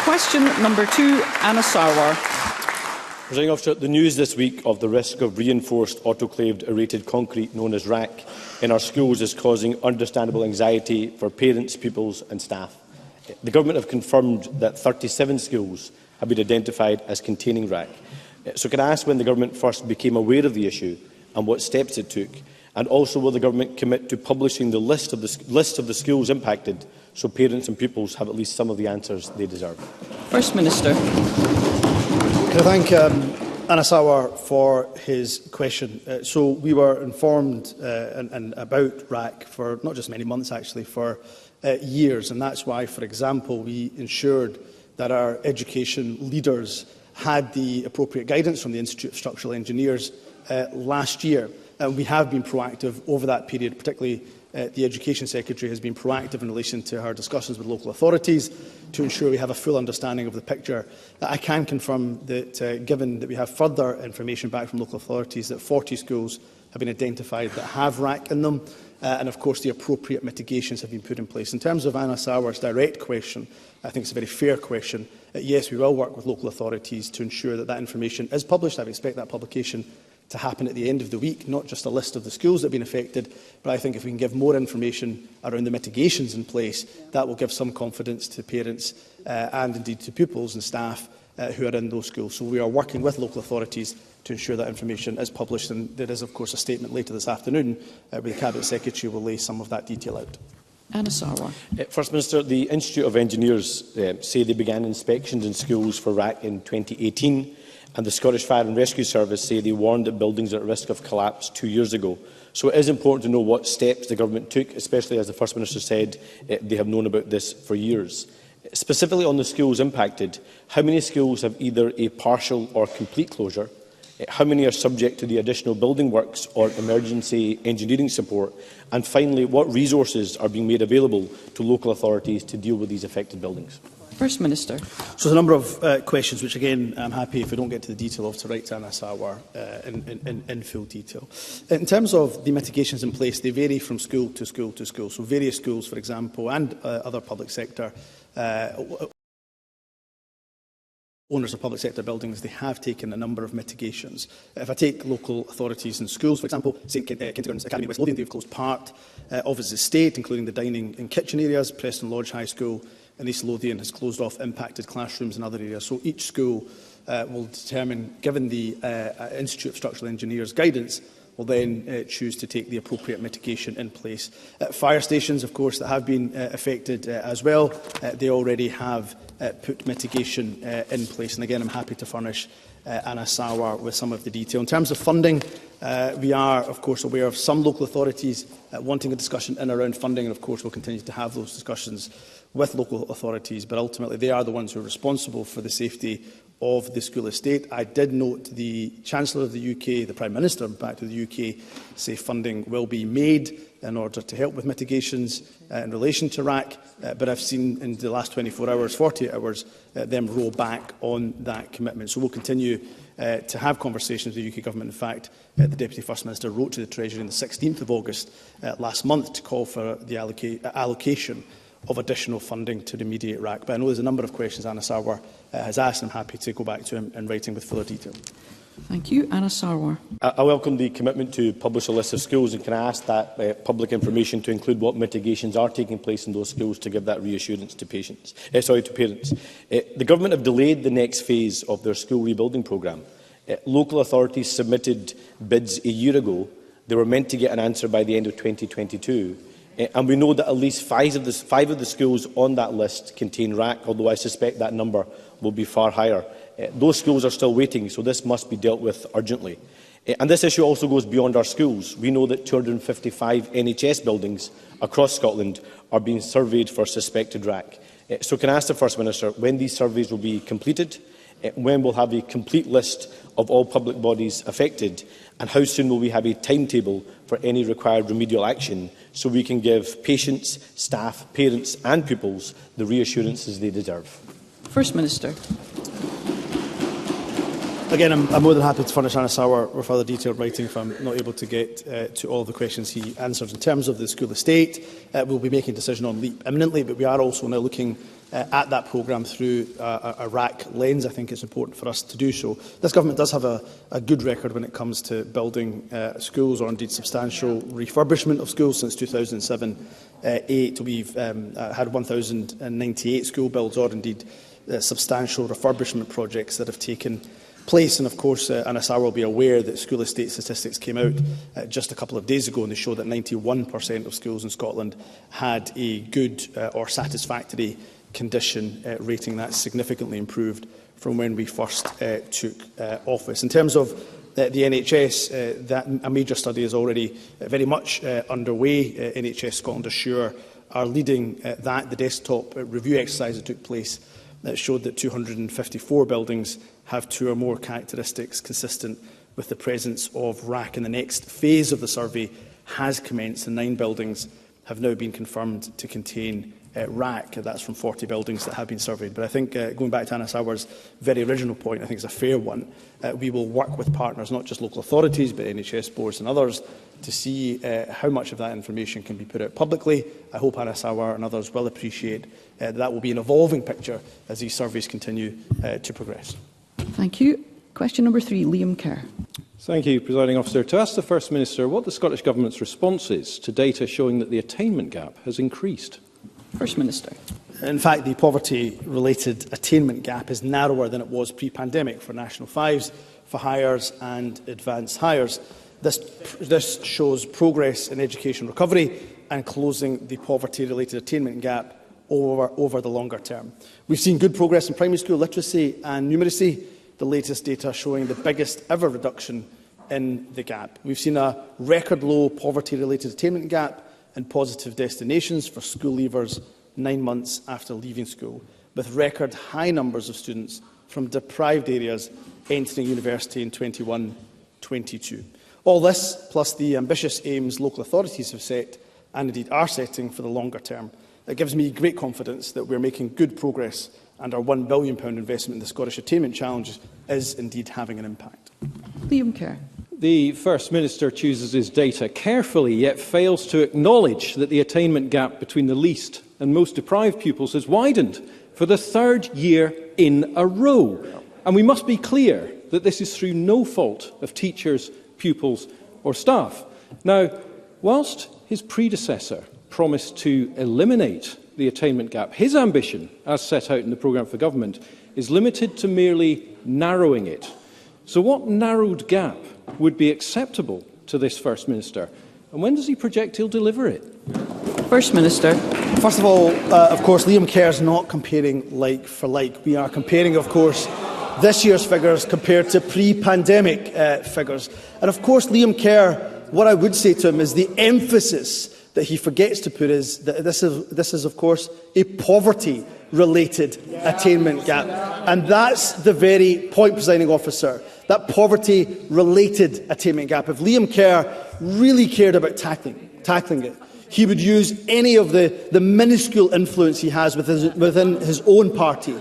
[SPEAKER 7] Question number 2, Anna Sarwar.
[SPEAKER 2] Presiding Officer, the news this week of the risk of reinforced autoclaved aerated concrete known as RAC in our schools is causing understandable anxiety for parents, pupils and staff. The Government have confirmed that 37 schools have been identified as containing RAC. So can I ask when the Government first became aware of the issue and what steps it took? And also, will the Government commit to publishing the list of the schools impacted so parents and pupils have at least some of the answers they deserve?
[SPEAKER 7] First Minister.
[SPEAKER 6] Can I thank Anna Sarwar for his question. So we were informed and about RAC for not just many months, actually, for years. And that's why, for example, we ensured that our education leaders had the appropriate guidance from the Institute of Structural Engineers last year. And we have been proactive over that period, particularly the Education Secretary has been proactive in relation to her discussions with local authorities to ensure we have a full understanding of the picture. I can confirm that, given that we have further information back from local authorities, that 40 schools have been identified that have RAC in them, and of course the appropriate mitigations have been put in place. In terms of Anna Sarwar's direct question, I think it's a very fair question. Yes, we will work with local authorities to ensure that that information is published. I expect that publication to happen at the end of the week, not just a list of the schools that have been affected, but I think if we can give more information around the mitigations in place, that will give some confidence to parents and indeed to pupils and staff who are in those schools. So we are working with local authorities to ensure that information is published, and there is, of course, a statement later this afternoon where the Cabinet Secretary will lay some of that detail out.
[SPEAKER 7] Anna Sarwar.
[SPEAKER 2] First Minister, the Institute of Engineers say they began inspections in schools for RAC in 2018, and the Scottish Fire and Rescue Service say they warned that buildings are at risk of collapse 2 years ago. So it is important to know what steps the Government took, especially as the First Minister said they have known about this for years. Specifically on the schools impacted, how many schools have either a partial or complete closure? How many are subject to the additional building works or emergency engineering support? And finally, what resources are being made available to local authorities to deal with these affected buildings?
[SPEAKER 7] First Minister.
[SPEAKER 6] So there's a number of questions which, again, I'm happy, if we don't get to the detail of, to write to Anna Sarwar in full detail. In terms of the mitigations in place, they vary from school to school to school. So various schools, for example, and other public sector owners of public sector buildings, they have taken a number of mitigations. If I take local authorities and schools, for example, St Kindergarten's Academy in West Lothian, they've closed part of its estate, including the dining and kitchen areas. Preston Lodge High School in East Lothian has closed off impacted classrooms and other areas. So each school will determine, given the Institute of Structural Engineers guidance, will then choose to take the appropriate mitigation in place. Fire stations, of course, that have been affected as well, they already have put mitigation in place. And again, I'm happy to furnish Anna Sarwar with some of the detail. In terms of funding, we are, of course, aware of some local authorities wanting a discussion in and around funding, and of course we'll continue to have those discussions with local authorities, but ultimately they are the ones who are responsible for the safety of the school estate. I did note the Chancellor of the UK, the Prime Minister, in fact, of the UK, say funding will be made in order to help with mitigations in relation to RAC, but I've seen in the last 24 hours, 48 hours, them roll back on that commitment. So we'll continue to have conversations with the UK Government. In fact, the Deputy First Minister wrote to the Treasury on the 16th of August last month to call for the allocation of additional funding to remediate RAC. But I know there's a number of questions Anna Sarwar has asked, and I'm happy to go back to him in writing with fuller detail.
[SPEAKER 7] Thank you. Anna Sarwar.
[SPEAKER 2] I welcome the commitment to publish a list of schools, and can I ask that public information to include what mitigations are taking place in those schools to give that reassurance to parents. The Government have delayed the next phase of their school rebuilding programme. Local authorities submitted bids a year ago. They were meant to get an answer by the end of 2022. And we know that at least five of the schools on that list contain RAC, although I suspect that number will be far higher. Those schools are still waiting, so this must be dealt with urgently. And this issue also goes beyond our schools. We know that 255 NHS buildings across Scotland are being surveyed for suspected RAC. So can I ask the First Minister when these surveys will be completed, when we'll have a complete list of all public bodies affected, and how soon will we have a timetable for any required remedial action so we can give patients, staff, parents and pupils the reassurances they deserve?
[SPEAKER 7] First Minister.
[SPEAKER 6] Again, I'm more than happy to furnish Anna Sarwar with further detailed writing if I'm not able to get to all the questions he answered. In terms of the school estate, we'll be making a decision on LEAP imminently, but we are also now looking at that programme through a RAC lens. I think it's important for us to do so. This Government does have a good record when it comes to building schools, or indeed substantial refurbishment of schools since 2007-8. We've had 1,098 school builds, or indeed substantial refurbishment projects that have taken place. And of course, Anna Sarwar will be aware that school estate statistics came out just a couple of days ago, and they show that 91% of schools in Scotland had a good or satisfactory condition rating. That's significantly improved from when we first took office. In terms of the NHS, a major study is already very much underway. NHS Scotland Assure are leading that. The desktop review exercise that took place showed that 254 buildings have two or more characteristics consistent with the presence of RAC. And the next phase of the survey has commenced, and 9 buildings have now been confirmed to contain RAC. That's from 40 buildings that have been surveyed. But I think, going back to Anna Sarwar's very original point, I think it's a fair one. We will work with partners, not just local authorities, but NHS boards and others, to see how much of that information can be put out publicly. I hope Anna Sarwar and others will appreciate that will be an evolving picture as these surveys continue to progress.
[SPEAKER 7] Thank you. Question number 3, Liam Kerr.
[SPEAKER 8] Thank you, Presiding Officer. To ask the First Minister what the Scottish Government's response is to data showing that the attainment gap has increased.
[SPEAKER 7] First Minister.
[SPEAKER 6] In fact, the poverty-related attainment gap is narrower than it was pre-pandemic for National Fives, for Hires and Advanced Hires. This shows progress in education recovery and closing the poverty-related attainment gap over the longer term. We've seen good progress in primary school literacy and numeracy, the latest data showing the biggest ever reduction in the gap. We've seen a record low poverty-related attainment gap and positive destinations for school leavers 9 months after leaving school, with record high numbers of students from deprived areas entering university in 21-22. All this, plus the ambitious aims local authorities have set, and indeed are setting for the longer term, it gives me great confidence that we're making good progress and our £1 billion investment in the Scottish Attainment Challenge is indeed having an impact.
[SPEAKER 7] Liam Kerr.
[SPEAKER 8] The First Minister chooses his data carefully, yet fails to acknowledge that the attainment gap between the least and most deprived pupils has widened for the third year in a row. And we must be clear that this is through no fault of teachers, pupils or staff. Now, whilst his predecessor promised to eliminate the attainment gap, his ambition, as set out in the programme for government, is limited to merely narrowing it. So what narrowed gap would be acceptable to this First Minister? And when does he project he'll deliver it?
[SPEAKER 7] First Minister.
[SPEAKER 6] First of all, of course, Liam Kerr is not comparing like for like. We are comparing, of course, this year's figures compared to pre-pandemic figures. And of course, Liam Kerr, what I would say to him is the emphasis that he forgets to put is that this is of course, a poverty-related attainment gap. And that's the very point, Presiding Officer, that poverty-related attainment gap. If Liam Kerr really cared about tackling it, he would use any of the minuscule influence he has within his own party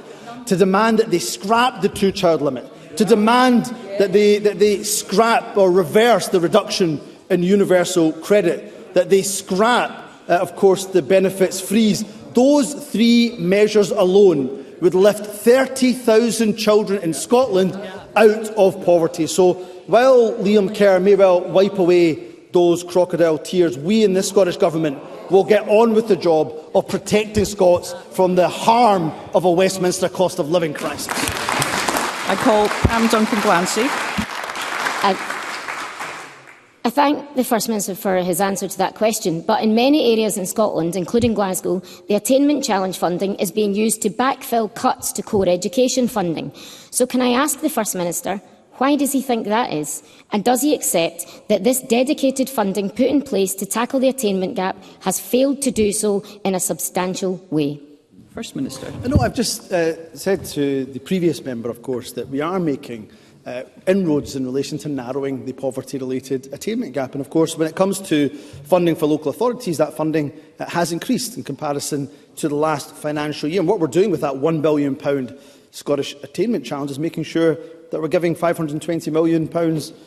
[SPEAKER 6] to demand that they scrap the two-child limit, to demand that they scrap or reverse the reduction in universal credit, that they scrap, of course, the benefits freeze. Those three measures alone would lift 30,000 children in Scotland out of poverty. So while Liam Kerr may well wipe away those crocodile tears, we in this Scottish Government will get on with the job of protecting Scots from the harm of a Westminster cost of living crisis.
[SPEAKER 7] I call Pam Duncan-Glancy.
[SPEAKER 9] I thank the First Minister for his answer to that question, but in many areas in Scotland, including Glasgow, the Attainment Challenge funding is being used to backfill cuts to core education funding. So can I ask the First Minister, why does he think that is? And does he accept that this dedicated funding put in place to tackle the attainment gap has failed to do so in a substantial way?
[SPEAKER 7] First Minister.
[SPEAKER 6] No, I've just said to the previous member, of course, that we are making inroads in relation to narrowing the poverty-related attainment gap. And of course, when it comes to funding for local authorities, that funding has increased in comparison to the last financial year. And what we're doing with that £1 billion Scottish Attainment Challenge is making sure that we're giving £520 million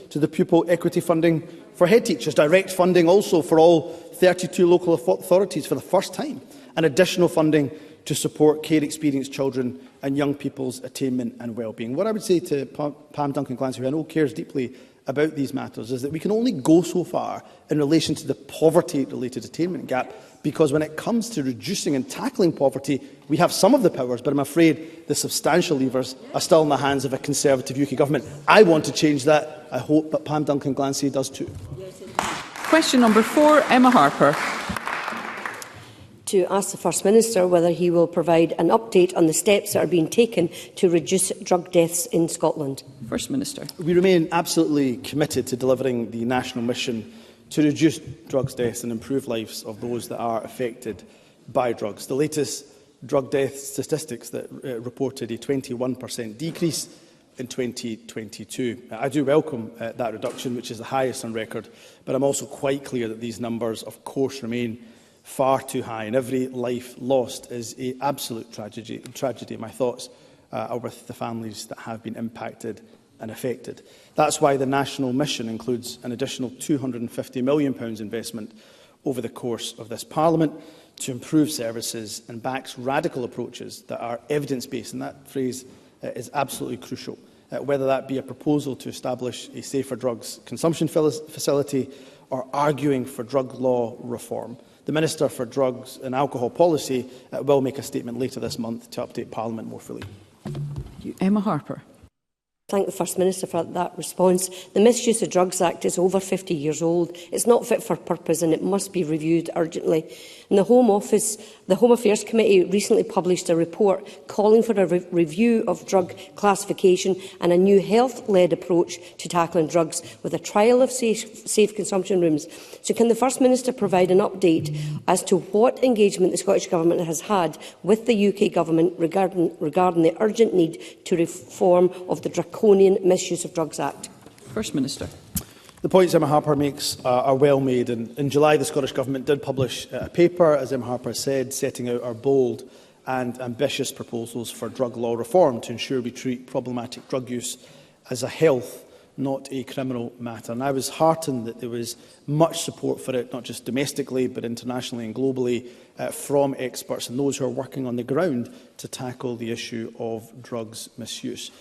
[SPEAKER 6] to the pupil equity funding for head teachers, direct funding also for all 32 local authorities for the first time, and additional funding to support care-experienced children and young people's attainment and well-being. What I would say to Pam Duncan-Glancy, who I know cares deeply about these matters, is that we can only go so far in relation to the poverty-related attainment gap, because when it comes to reducing and tackling poverty, we have some of the powers, but I'm afraid the substantial levers are still in the hands of a Conservative UK government. I want to change that. I hope that Pam Duncan-Glancy does too.
[SPEAKER 7] Question number 4, Emma Harper.
[SPEAKER 10] To ask the First Minister whether he will provide an update on the steps that are being taken to reduce drug deaths in Scotland.
[SPEAKER 7] First Minister.
[SPEAKER 6] We remain absolutely committed to delivering the national mission to reduce drugs deaths and improve lives of those that are affected by drugs. The latest drug death statistics that reported a 21% decrease in 2022. I do welcome that reduction, which is the highest on record, but I'm also quite clear that these numbers, of course, remain far too high, and every life lost is an absolute tragedy. My thoughts are with the families that have been impacted and affected. That's why the national mission includes an additional £250 million investment over the course of this Parliament to improve services and backs radical approaches that are evidence-based, and that phrase is absolutely crucial, whether that be a proposal to establish a safer drugs consumption facility or arguing for drug law reform. The Minister for Drugs and Alcohol Policy will make a statement later this month to update Parliament more fully.
[SPEAKER 7] Emma Harper.
[SPEAKER 10] Thank the First Minister for that response. The Misuse of Drugs Act is over 50 years old. It's not fit for purpose and it must be reviewed urgently. And the Home Affairs Committee recently published a report calling for a review of drug classification and a new health-led approach to tackling drugs with a trial of safe consumption rooms. So can the First Minister provide an update as to what engagement the Scottish Government has had with the UK Government regarding the urgent need to reform of the draconian Misuse of Drugs Act?
[SPEAKER 7] First Minister.
[SPEAKER 6] The points Emma Harper makes are well made. And in July, the Scottish Government did publish a paper, as Emma Harper said, setting out our bold and ambitious proposals for drug law reform to ensure we treat problematic drug use as a health, not a criminal matter. And I was heartened that there was much support for it, not just domestically, but internationally and globally, from experts and those who are working on the ground to tackle the issue of drugs misuse.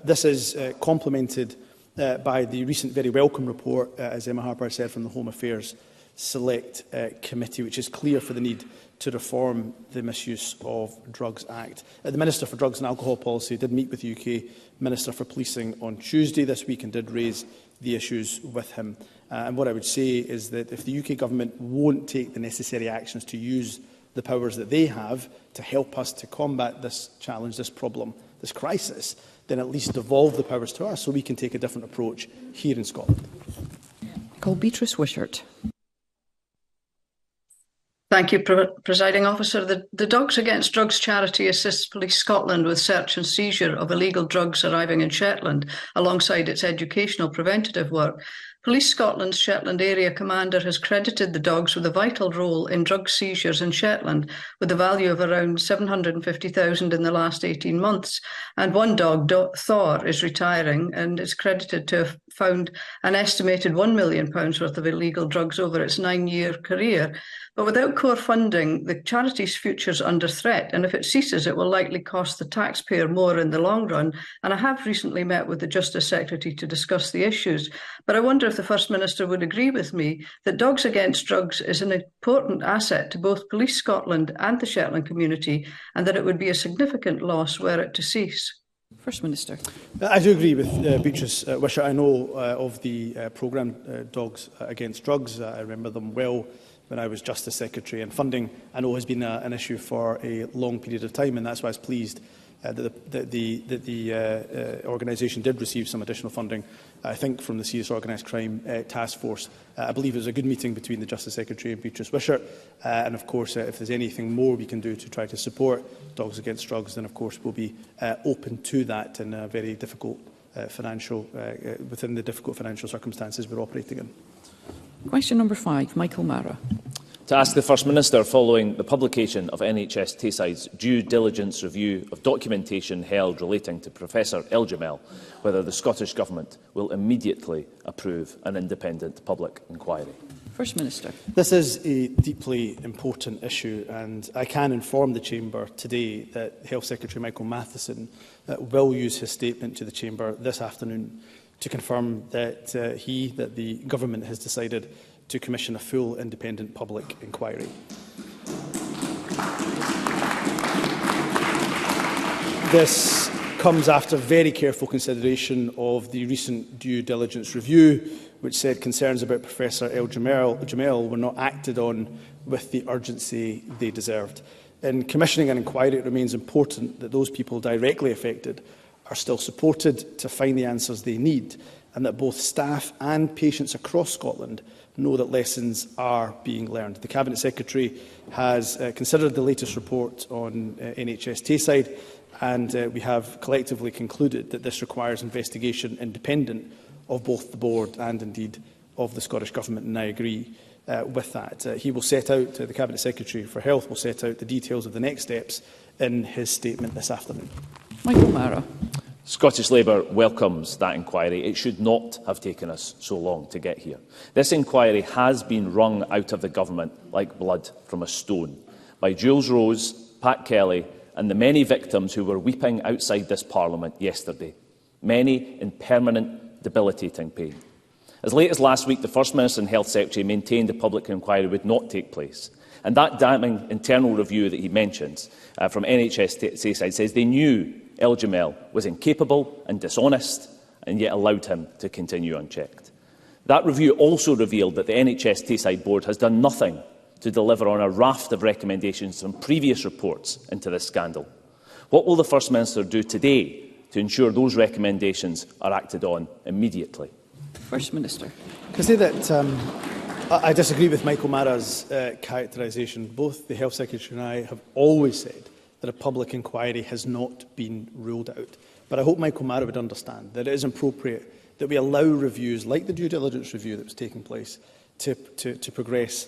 [SPEAKER 6] This is complemented by the recent very welcome report, as Emma Harper said, from the Home Affairs Select Committee, which is clear for the need to reform the Misuse of Drugs Act. The Minister for Drugs and Alcohol Policy did meet with the UK Minister for Policing on Tuesday this week and did raise the issues with him. And what I would say is that if the UK Government won't take the necessary actions to use the powers that they have to help us to combat this challenge, this problem, this crisis, then at least devolve the powers to us so we can take a different approach here in Scotland.
[SPEAKER 7] Call Beatrice Wishart.
[SPEAKER 11] Thank you, Presiding Officer. The Dogs Against Drugs charity assists Police Scotland with search and seizure of illegal drugs arriving in Shetland, alongside its educational preventative work. Police Scotland's Shetland Area Commander has credited the dogs with a vital role in drug seizures in Shetland, with a value of around $750,000 in the last 18 months. And one dog, Thor, is retiring and is credited to have found an estimated £1 million worth of illegal drugs over its 9-year career. But without core funding, the charity's future is under threat, and if it ceases, it will likely cost the taxpayer more in the long run. And I have recently met with the Justice Secretary to discuss the issues. But I wonder if the First Minister would agree with me that Dogs Against Drugs is an important asset to both Police Scotland and the Shetland community, and that it would be a significant loss were it to cease.
[SPEAKER 7] First Minister.
[SPEAKER 6] I do agree with Beatrice Wishart. I know of the programme Dogs Against Drugs. I remember them well when I was Justice Secretary, and funding, I know, has been an issue for a long period of time, and that's why I was pleased that the organisation did receive some additional funding, I think, from the Serious Organised Crime Task Force. I believe it was a good meeting between the Justice Secretary and Beatrice Wishart, and of course, if there's anything more we can do to try to support Dogs Against Drugs, then of course we'll be open to that in a very difficult within the difficult financial circumstances we're operating in.
[SPEAKER 7] Question number 5, Michael Mara.
[SPEAKER 12] To ask the First Minister, following the publication of NHS Tayside's due diligence review of documentation held relating to Professor El Jamel, whether the Scottish Government will immediately approve an independent public inquiry.
[SPEAKER 7] First Minister.
[SPEAKER 6] This is a deeply important issue, and I can inform the Chamber today that Health Secretary Michael Matheson will use his statement to the Chamber this afternoon to confirm that the Government has decided to commission a full independent public inquiry. This comes after very careful consideration of the recent due diligence review, which said concerns about Professor El Jamel were not acted on with the urgency they deserved. In commissioning an inquiry, it remains important that those people directly affected are still supported to find the answers they need, and that both staff and patients across Scotland know that lessons are being learned. The Cabinet Secretary has considered the latest report on NHS Tayside, and we have collectively concluded that this requires investigation independent of both the Board and indeed of the Scottish Government, and I agree with that. He will set out, the Cabinet Secretary for Health will set out the details of the next steps in his statement this afternoon.
[SPEAKER 7] Michael Mara.
[SPEAKER 12] Scottish Labour welcomes that inquiry. It should not have taken us so long to get here. This inquiry has been wrung out of the Government like blood from a stone by Jules Rose, Pat Kelly and the many victims who were weeping outside this Parliament yesterday, many in permanent, debilitating pain. As late as last week, the First Minister and Health Secretary maintained the public inquiry would not take place. And that damning internal review that he mentions from NHS Tayside says they knew El Jamel was incapable and dishonest and yet allowed him to continue unchecked. That review also revealed that the NHS Tayside Board has done nothing to deliver on a raft of recommendations from previous reports into this scandal. What will the First Minister do today to ensure those recommendations are acted on immediately?
[SPEAKER 7] First Minister.
[SPEAKER 6] Can I say that I disagree with Michael Mara's characterisation. Both the Health Secretary and I have always said that a public inquiry has not been ruled out. But I hope Michael Mara would understand that it is appropriate that we allow reviews like the due diligence review that was taking place to progress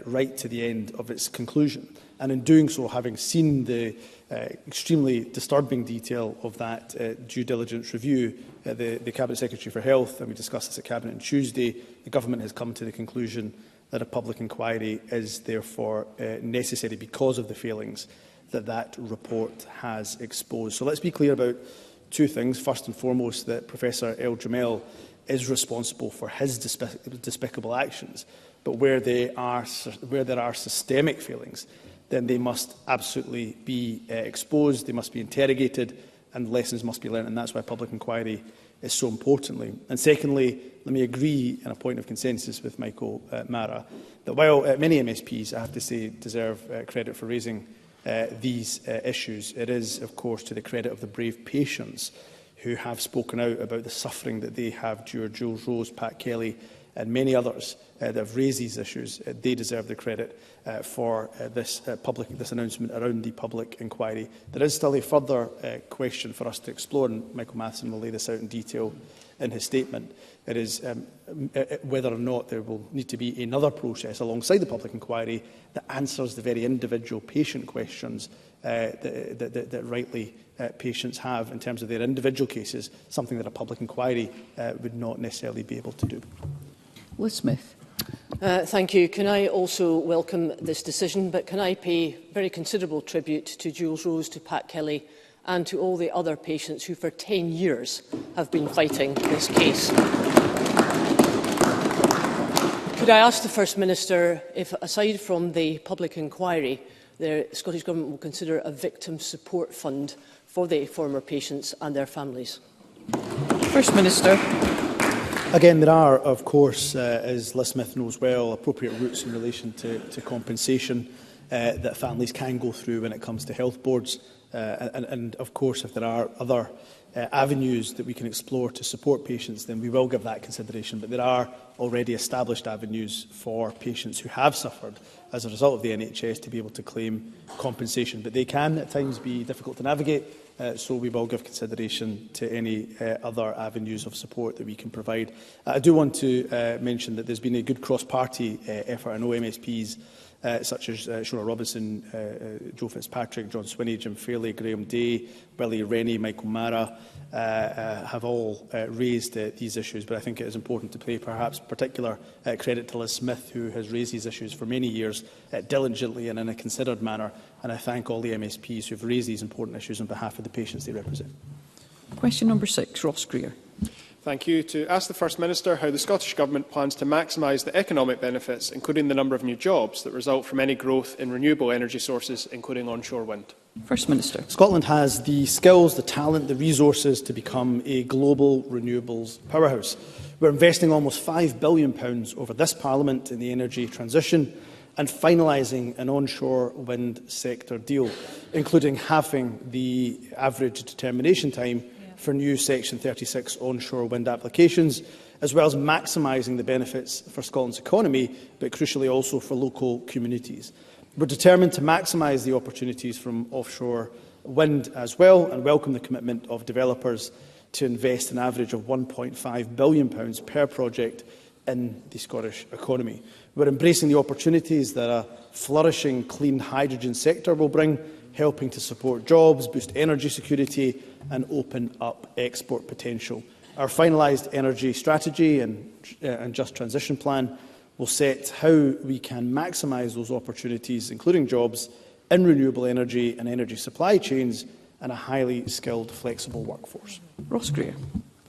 [SPEAKER 6] right to the end of its conclusion. And in doing so, having seen the extremely disturbing detail of that due diligence review, the Cabinet Secretary for Health, and we discussed this at Cabinet on Tuesday, the Government has come to the conclusion that a public inquiry is therefore necessary because of the failings that that report has exposed. So let's be clear about two things. First and foremost, that Professor El Jamel is responsible for his despicable actions, but where there are systemic failings, then they must absolutely be exposed, they must be interrogated, and lessons must be learned, and that's why public inquiry is so importantly. And secondly, let me agree in a point of consensus with Michael Mara, that while many MSPs, I have to say, deserve credit for raising these issues, it is, of course, to the credit of the brave patients who have spoken out about the suffering that they have during Jules Rose, Pat Kelly, and many others that have raised these issues. They deserve the credit for this announcement around the public inquiry. There is still a further question for us to explore, and Michael Matheson will lay this out in detail in his statement. It is whether or not there will need to be another process alongside the public inquiry that answers the very individual patient questions that rightly patients have in terms of their individual cases, something that a public inquiry would not necessarily be able to do.
[SPEAKER 7] Liz Smith.
[SPEAKER 13] Thank you. Can I also welcome this decision, but can I pay very considerable tribute to Jules Rose, to Pat Kelly and to all the other patients who for 10 years have been fighting this case. Could I ask the First Minister if, aside from the public inquiry, the Scottish Government will consider a victim support fund for the former patients and their families?
[SPEAKER 7] First Minister.
[SPEAKER 6] Again, there are, of course, as Liz Smith knows well, appropriate routes in relation to compensation that families can go through when it comes to health boards. And of course, if there are other avenues that we can explore to support patients, then we will give that consideration. But there are already established avenues for patients who have suffered as a result of the NHS to be able to claim compensation. But they can at times be difficult to navigate. So we will give consideration to any other avenues of support that we can provide. I do want to mention that there's been a good cross-party effort. I know MSPs such as Shona Robinson, Joe Fitzpatrick, John Swinney, Jim Fairley, Graham Day, Willie Rennie, Michael Mara have all raised these issues. But I think it is important to pay perhaps particular credit to Liz Smith, who has raised these issues for many years diligently and in a considered manner. And I thank all the MSPs who have raised these important issues on behalf of the patients they represent.
[SPEAKER 7] Question number 6, Ross Greer.
[SPEAKER 14] Thank you. To ask the First Minister how the Scottish Government plans to maximise the economic benefits, including the number of new jobs, that result from any growth in renewable energy sources, including onshore wind. First Minister.
[SPEAKER 6] Scotland has the skills, the talent, the resources to become a global renewables powerhouse. We're investing almost £5 billion over this Parliament in the energy transition and finalising an onshore wind sector deal, including halving the average determination time for new Section 36 onshore wind applications, as well as maximising the benefits for Scotland's economy, but crucially also for local communities. We're determined to maximise the opportunities from offshore wind as well, and welcome the commitment of developers to invest an average of £1.5 billion per project in the Scottish economy. We're embracing the opportunities that a flourishing clean hydrogen sector will bring, helping to support jobs, boost energy security and open up export potential. Our finalised energy strategy and just transition plan will set how we can maximise those opportunities, including jobs in renewable energy and energy supply chains and a highly skilled, flexible workforce.
[SPEAKER 7] Ross Greer.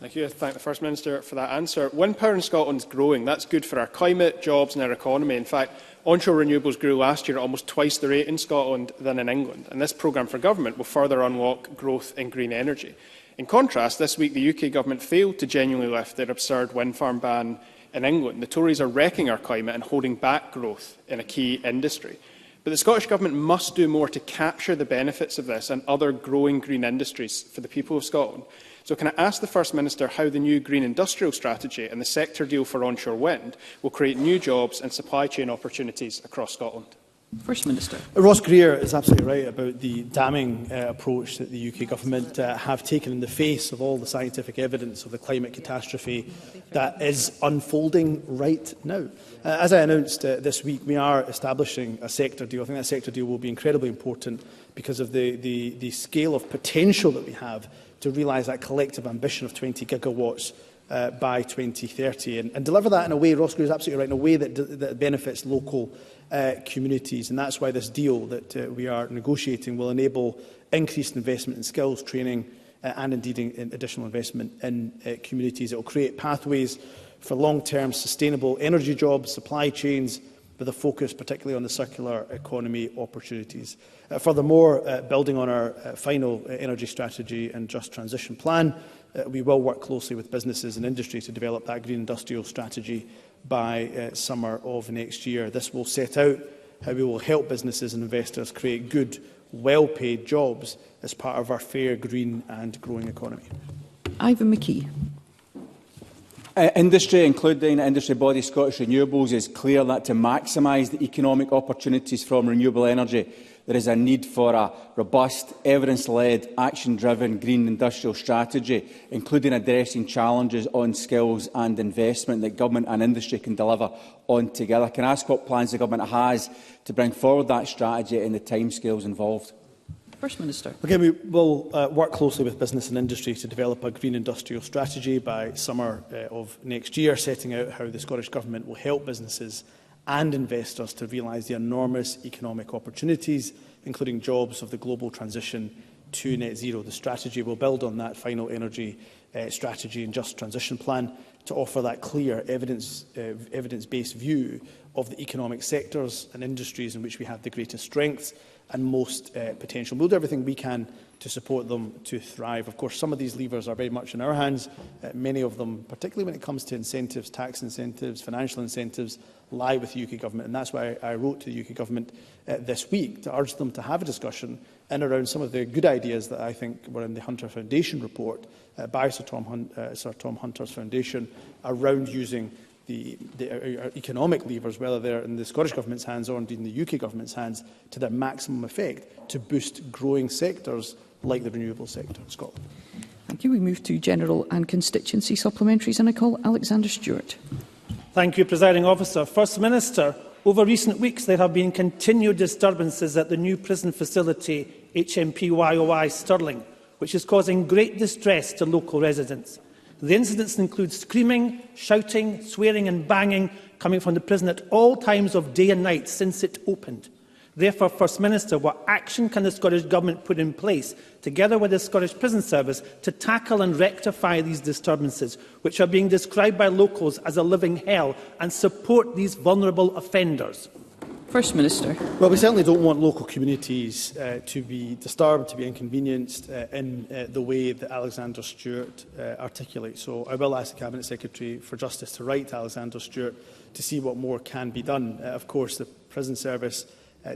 [SPEAKER 14] Thank you. I thank the First Minister for that answer. Wind power in Scotland is growing. That's good for our climate, jobs and our economy. In fact, onshore renewables grew last year at almost twice the rate in Scotland than in England. And this programme for government will further unlock growth in green energy. In contrast, this week the UK government failed to genuinely lift their absurd wind farm ban in England. The Tories are wrecking our climate and holding back growth in a key industry. But the Scottish Government must do more to capture the benefits of this and other growing green industries for the people of Scotland. So can I ask the First Minister how the new Green Industrial Strategy and the sector deal for onshore wind will create new jobs and supply chain opportunities across Scotland?
[SPEAKER 7] First Minister.
[SPEAKER 6] Ross Greer is absolutely right about the damning approach that the UK Government have taken in the face of all the scientific evidence of the climate catastrophe that is unfolding right now. As I announced this week, we are establishing a sector deal. I think that sector deal will be incredibly important because of the scale of potential that we have to realise that collective ambition of 20 gigawatts by 2030 and deliver that in a way, Ross Greer is absolutely right, in a way that benefits local communities. And that's why this deal that we are negotiating will enable increased investment in skills, training and indeed in additional investment in communities. It will create pathways for long-term sustainable energy jobs, supply chains, with a focus particularly on the circular economy opportunities. Furthermore, building on our final energy strategy and just transition plan, we will work closely with businesses and industry to develop that green industrial strategy by summer of next year. This will set out how we will help businesses and investors create good, well-paid jobs as part of our fair, green and growing economy.
[SPEAKER 7] Ivan McKee.
[SPEAKER 15] Industry, including industry body Scottish Renewables, is clear that to maximise the economic opportunities from renewable energy, there is a need for a robust, evidence-led, action-driven green industrial strategy, including addressing challenges on skills and investment that government and industry can deliver on together. Can I ask what plans the government has to bring forward that strategy and the timescales involved?
[SPEAKER 7] First Minister.
[SPEAKER 6] Again, we will work closely with business and industry to develop a green industrial strategy by summer of next year, setting out how the Scottish Government will help businesses and investors to realise the enormous economic opportunities, including jobs of the global transition to net zero. The strategy will build on that final energy strategy and just transition plan to offer that clear evidence-based view of the economic sectors and industries in which we have the greatest strengths and most potential. We'll do everything we can to support them to thrive. Of course, some of these levers are very much in our hands. Many of them, particularly when it comes to incentives, tax incentives, financial incentives, lie with the UK Government. And that's why I wrote to the UK Government this week to urge them to have a discussion in around some of the good ideas that I think were in the Hunter Foundation report by Sir Tom Hunter's Foundation around using the economic levers, whether they're in the Scottish Government's hands or indeed in the UK Government's hands, to their maximum effect to boost growing sectors like the renewable sector in Scotland.
[SPEAKER 7] Thank you. We move to general and constituency supplementaries, and I call Alexander Stewart.
[SPEAKER 17] Thank you, Presiding Officer. First Minister, over recent weeks there have been continued disturbances at the new prison facility HMP YOI Stirling, which is causing great distress to local residents. The incidents include screaming, shouting, swearing and banging coming from the prison at all times of day and night since it opened. Therefore, First Minister, what action can the Scottish Government put in place, together with the Scottish Prison Service, to tackle and rectify these disturbances, which are being described by locals as a living hell, and support these vulnerable offenders?
[SPEAKER 7] First Minister.
[SPEAKER 6] Well, we certainly don't want local communities to be disturbed, to be inconvenienced in the way that Alexander Stewart articulates. So I will ask the Cabinet Secretary for Justice to write to Alexander Stewart to see what more can be done. Of course, the Prison Service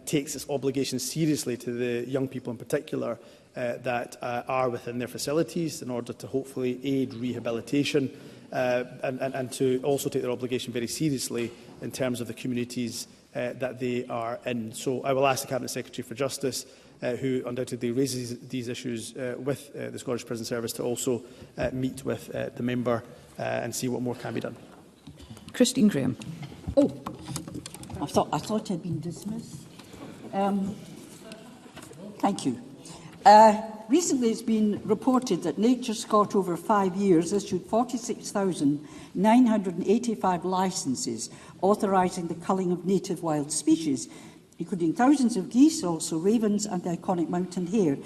[SPEAKER 6] takes its obligations seriously to the young people in particular that are within their facilities in order to hopefully aid rehabilitation and to also take their obligation very seriously in terms of the communities that they are in. So I will ask the Cabinet Secretary for Justice, who undoubtedly raises these issues with the Scottish Prison Service, to also meet with the member and see what more can be done.
[SPEAKER 7] Christine Graham.
[SPEAKER 18] Oh, I thought I'd been dismissed. Thank you. Recently it's been reported that Nature Scot over 5 years issued 46,985 licences authorising the culling of native wild species, including thousands of geese, also ravens and the iconic mountain hare.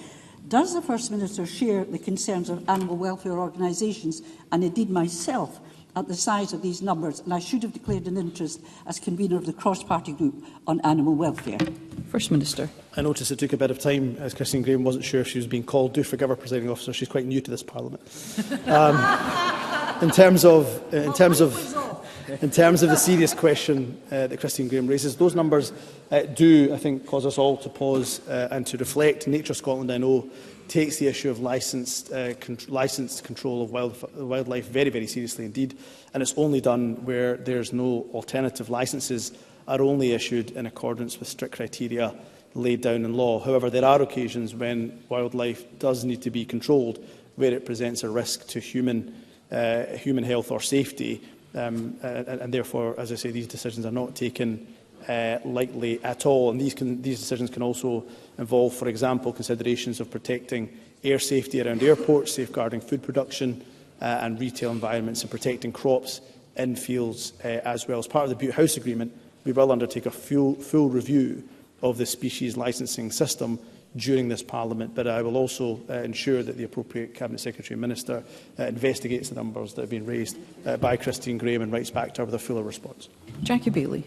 [SPEAKER 18] Does the First Minister share the concerns of animal welfare organisations, and indeed myself, at the size of these numbers? And I should have declared an interest as convener of the cross-party group on animal welfare.
[SPEAKER 7] First Minister.
[SPEAKER 6] I noticed it took a bit of time, as Christine Graham wasn't sure if she was being called. Do forgive her, Presiding Officer. She's quite new to this Parliament. In terms of the serious question that Christine Graham raises, those numbers do, I think, cause us all to pause and to reflect. Nature Scotland, I know, takes the issue of licensed control of wildlife very, very seriously indeed, and it's only done where there's no alternative. Licences are only issued in accordance with strict criteria laid down in law. However, there are occasions when wildlife does need to be controlled where it presents a risk to human health or safety, and therefore, as I say, these decisions are not taken lightly at all. And these decisions can also involve, for example, considerations of protecting air safety around airports, safeguarding food production and retail environments, and protecting crops in fields as well. As part of the Butte House Agreement, we will undertake a full review of the species licensing system during this Parliament, but I will also ensure that the appropriate Cabinet Secretary and Minister investigates the numbers that have been raised by Christine Graham and writes back to her with a fuller response.
[SPEAKER 7] Jackie Bailey.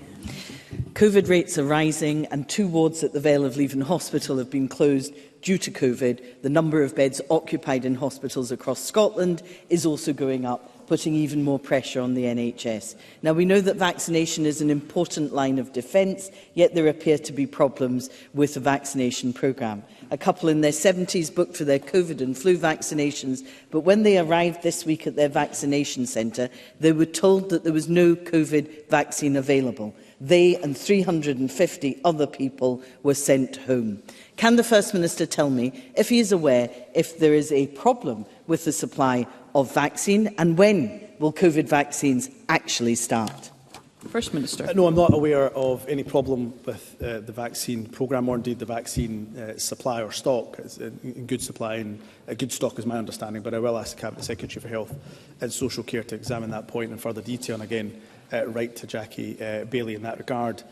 [SPEAKER 16] COVID rates are rising and 2 wards at the Vale of Leven Hospital have been closed due to COVID. The number of beds occupied in hospitals across Scotland is also going up, putting even more pressure on the NHS. Now, we know that vaccination is an important line of defence, yet there appear to be problems with the vaccination programme. A couple in their 70s booked for their COVID and flu vaccinations, but when they arrived this week at their vaccination centre, they were told that there was no COVID vaccine available. They and 350 other people were sent home. Can the First Minister tell me if he is aware if there is a problem with the supply of vaccine, and when will COVID vaccines actually start?
[SPEAKER 7] First Minister.
[SPEAKER 6] No, I'm not aware of any problem with the vaccine programme or indeed the vaccine supply or stock. It's in good supply and a good stock is my understanding, but I will ask the Cabinet Secretary for Health and Social Care to examine that point in further detail, and again write to Jackie Bailey in that regard.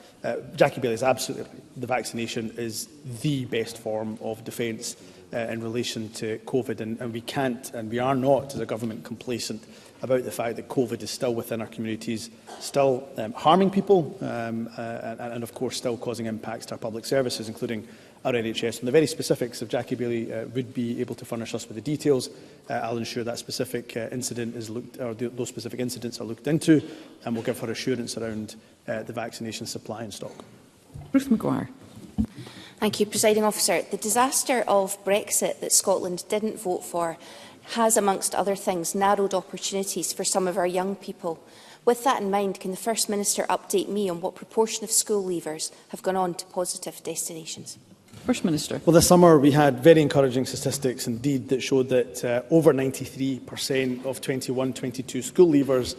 [SPEAKER 6] Jackie Bailey is absolutely right. The vaccination is the best form of defence in relation to COVID, and we can't and we are not as a government complacent about the fact that COVID is still within our communities, still harming people and of course still causing impacts to our public services, including our NHS. And the very specifics, if Jackie Bailey would be able to furnish us with the details, I'll ensure that specific incident is those specific incidents are looked into, and we'll give her assurance around the vaccination supply and stock.
[SPEAKER 7] Ruth McGuire.
[SPEAKER 19] Thank you, Presiding Officer. The disaster of Brexit that Scotland didn't vote for has, amongst other things, narrowed opportunities for some of our young people. With that in mind, can the First Minister update me on what proportion of school leavers have gone on to positive destinations?
[SPEAKER 7] First Minister.
[SPEAKER 6] Well, this summer we had very encouraging statistics indeed that showed that over 93% of 21-22 school leavers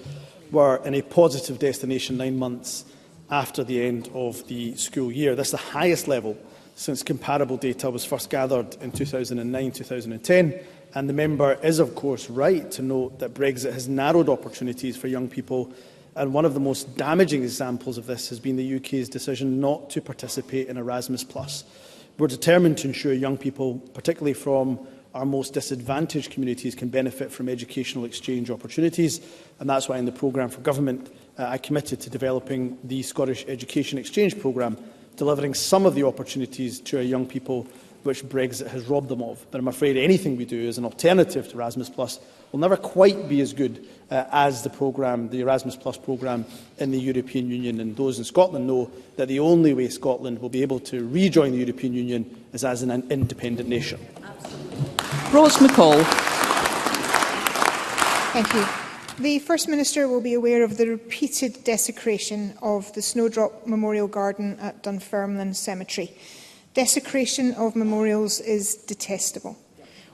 [SPEAKER 6] were in a positive destination 9 months after the end of the school year. This is the highest level since comparable data was first gathered in 2009-2010. And the member is, of course, right to note that Brexit has narrowed opportunities for young people. And one of the most damaging examples of this has been the UK's decision not to participate in Erasmus+. We're determined to ensure young people, particularly from our most disadvantaged communities, can benefit from educational exchange opportunities. And that's why in the programme for government, I committed to developing the Scottish Education Exchange Programme, delivering some of the opportunities to our young people which Brexit has robbed them of. But I'm afraid anything we do as an alternative to Erasmus+ will never quite be as good as the Erasmus+ programme in the European Union. And those in Scotland know that the only way Scotland will be able to rejoin the European Union is as an independent nation.
[SPEAKER 7] Rose McCall.
[SPEAKER 21] Thank you. The First Minister will be aware of the repeated desecration of the Snowdrop Memorial Garden at Dunfermline Cemetery. Desecration of memorials is detestable.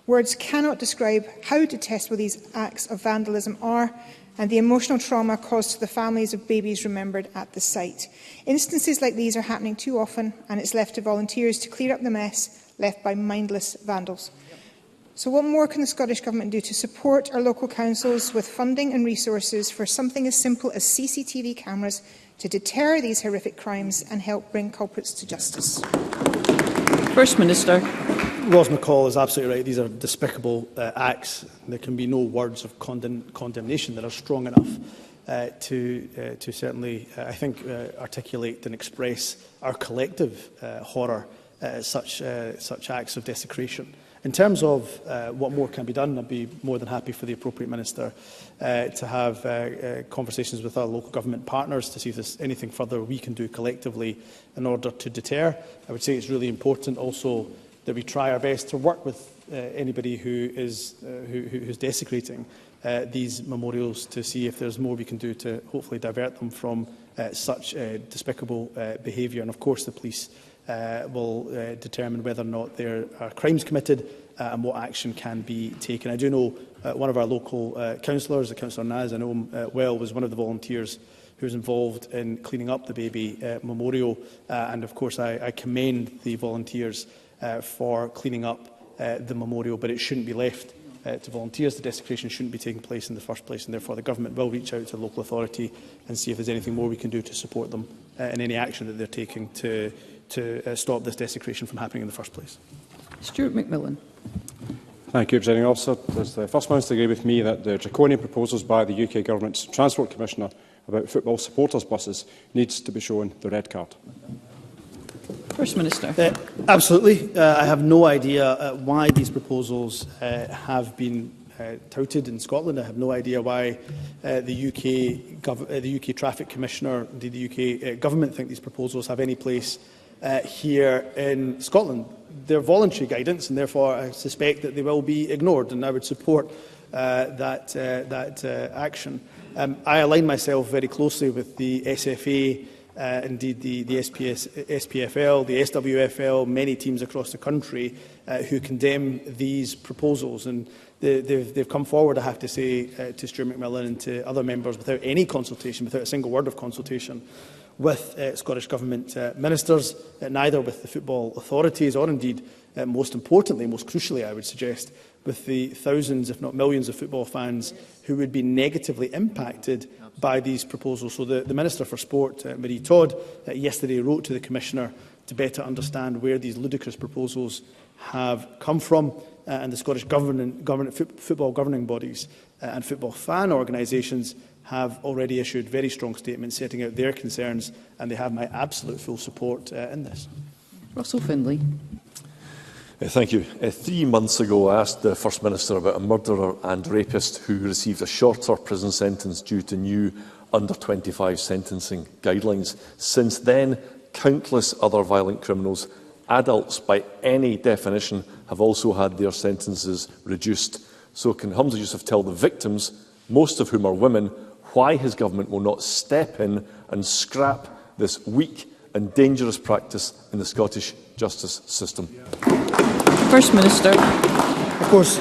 [SPEAKER 21] Words cannot describe how detestable these acts of vandalism are and the emotional trauma caused to the families of babies remembered at the site. Instances like these are happening too often, and it's left to volunteers to clear up the mess left by mindless vandals. So what more can the Scottish Government do to support our local councils with funding and resources for something as simple as CCTV cameras to deter these horrific crimes and help bring culprits to justice?
[SPEAKER 7] First Minister.
[SPEAKER 6] Ros McCall is absolutely right. These are despicable acts. There can be no words of condemnation that are strong enough to certainly, I think, articulate and express our collective horror at such acts of desecration. In terms of what more can be done, I'd be more than happy for the appropriate minister to have conversations with our local government partners to see if there's anything further we can do collectively in order to deter. I would say it's really important also that we try our best to work with anybody who's desecrating these memorials to see if there's more we can do to hopefully divert them from such despicable behaviour. And of course the police will determine whether or not there are crimes committed and what action can be taken. I do know one of our local councillors, Councillor Naz, I know him well, was one of the volunteers who was involved in cleaning up the baby memorial. And of course I commend the volunteers for cleaning up the memorial, but it shouldn't be left to volunteers. The desecration shouldn't be taking place in the first place, and therefore the government will reach out to the local authority and see if there's anything more we can do to support them in any action that they're taking to stop this desecration from happening in the first place.
[SPEAKER 7] Stuart McMillan.
[SPEAKER 20] Thank you, Presiding Officer. Does the First Minister agree with me that the draconian proposals by the UK Government's Transport Commissioner about football supporters' buses needs to be shown the red card?
[SPEAKER 7] First Minister.
[SPEAKER 6] Absolutely. I have no idea why these proposals have been touted in Scotland. I have no idea why the UK Traffic Commissioner, indeed the UK Government, think these proposals have any place here in Scotland. They're voluntary guidance, and therefore I suspect that they will be ignored, and I would support that action. I align myself very closely with the SFA, indeed the SPFL, the SWFL, many teams across the country who condemn these proposals. And they've come forward, I have to say, to Stuart McMillan and to other members without any consultation, without a single word of consultation with Scottish Government ministers, neither with the football authorities or indeed, most importantly, most crucially, I would suggest, with the thousands, if not millions, of football fans who would be negatively impacted by these proposals. So the Minister for Sport, Marie Todd, yesterday wrote to the Commissioner to better understand where these ludicrous proposals have come from, and the Scottish football governing bodies and football fan organisations have already issued very strong statements setting out their concerns, and they have my absolute full support in this.
[SPEAKER 7] Russell Findlay.
[SPEAKER 22] Thank you. 3 months ago, I asked the First Minister about a murderer and rapist who received a shorter prison sentence due to new under-25 sentencing guidelines. Since then, countless other violent criminals, adults by any definition, have also had their sentences reduced. So can Hamza Yousaf tell the victims, most of whom are women, why his government will not step in and scrap this weak and dangerous practice in the Scottish justice system?
[SPEAKER 7] First Minister.
[SPEAKER 6] Of course,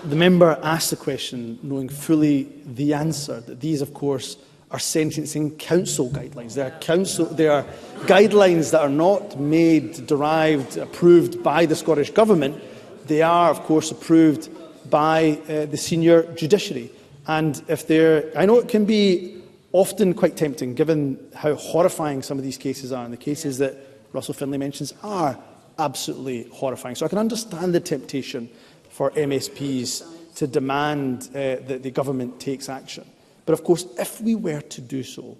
[SPEAKER 6] the member asked the question knowing fully the answer, that these, of course, are sentencing council guidelines. They are guidelines that are not made, derived, approved by the Scottish Government. They are, of course, approved by the senior judiciary. And if I know it can be often quite tempting, given how horrifying some of these cases are, and the cases that Russell Findlay mentions are absolutely horrifying. So I can understand the temptation for MSPs to demand that the government takes action. But of course, if we were to do so,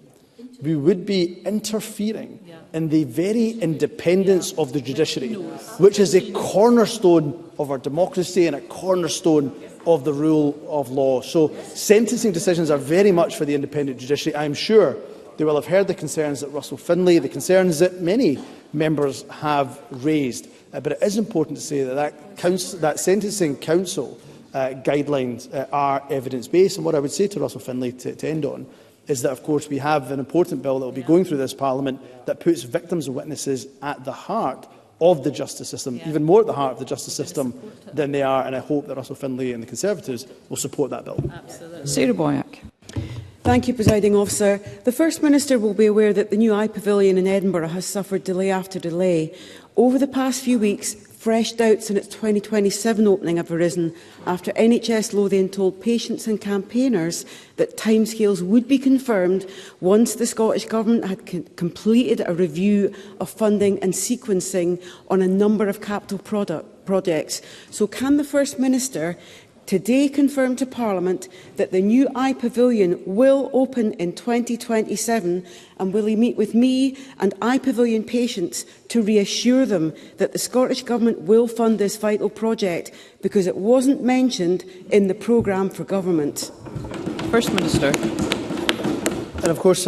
[SPEAKER 6] we would be interfering in the very independence of the judiciary, which is a cornerstone of our democracy and a cornerstone of the rule of law. So sentencing decisions are very much for the independent judiciary. I am sure they will have heard the concerns that Russell Findlay, the concerns that many members have raised. But it is important to say that sentencing council guidelines are evidence-based. And what I would say to Russell Findlay to end on is that, of course, we have an important bill that will be going through this Parliament that puts victims and witnesses at the heart of the justice system, even more at the heart of the justice system than they are. And I hope that Russell Findlay and the Conservatives will support that bill.
[SPEAKER 7] Absolutely. Sarah Boyack.
[SPEAKER 23] Thank you, Presiding Officer. The First Minister will be aware that the new iPavilion in Edinburgh has suffered delay after delay. Over the past few weeks, fresh doubts in its 2027 opening have arisen after NHS Lothian told patients and campaigners that timescales would be confirmed once the Scottish Government had completed a review of funding and sequencing on a number of capital projects. So can the First Minister today confirm to Parliament that the new iPavilion will open in 2027, and will he meet with me and iPavilion patients to reassure them that the Scottish Government will fund this vital project, because it wasn't mentioned in the programme for government?
[SPEAKER 7] First Minister.
[SPEAKER 6] And of course,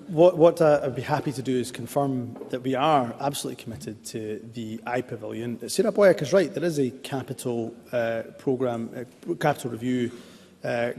[SPEAKER 6] what I'd be happy to do is confirm that we are absolutely committed to the iPavilion. Sarah Boyack is right. There is a capital programme, capital review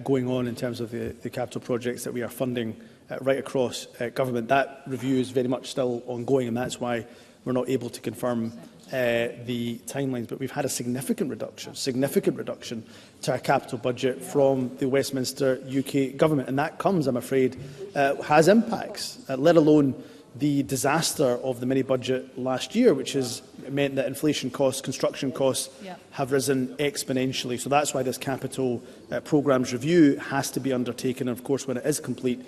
[SPEAKER 6] going on in terms of the capital projects that we are funding right across government. That review is very much still ongoing, and that's why we're not able to confirm the timelines. But we've had a significant reduction to our capital budget from the Westminster UK government, and that comes, I'm afraid, has impacts, let alone the disaster of the mini-budget last year, which has meant that inflation costs, construction costs have risen exponentially. So that's why this capital programmes review has to be undertaken. And of course, when it is complete,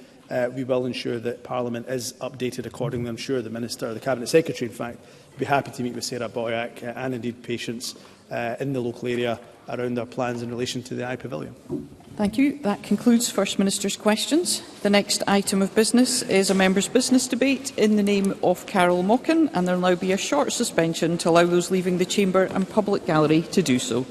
[SPEAKER 6] we will ensure that Parliament is updated accordingly. I'm sure the Minister, the Cabinet Secretary, in fact, will be happy to meet with Sarah Boyack and indeed patients in the local area around their plans in relation to the iPavilion.
[SPEAKER 7] Thank you. That concludes First Minister's questions. The next item of business is a member's business debate in the name of Carol Mockin, and there will now be a short suspension to allow those leaving the chamber and public gallery to do so.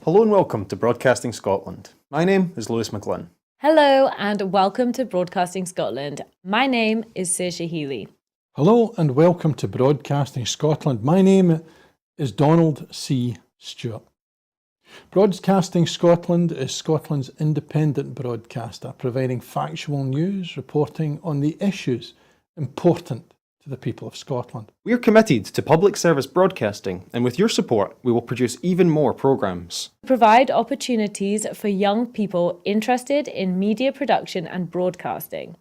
[SPEAKER 3] Hello and welcome to Broadcasting Scotland. My name is Lewis McGlynn.
[SPEAKER 4] Hello and welcome to Broadcasting Scotland. My name is Saoirse Healy.
[SPEAKER 5] Hello and welcome to Broadcasting Scotland. My name is Donald C. Stewart. Broadcasting Scotland is Scotland's independent broadcaster, providing factual news, reporting on the issues important to the people of Scotland.
[SPEAKER 3] We are committed to public service broadcasting, and with your support, we will produce even more programmes.
[SPEAKER 4] Provide opportunities for young people interested in media production and broadcasting,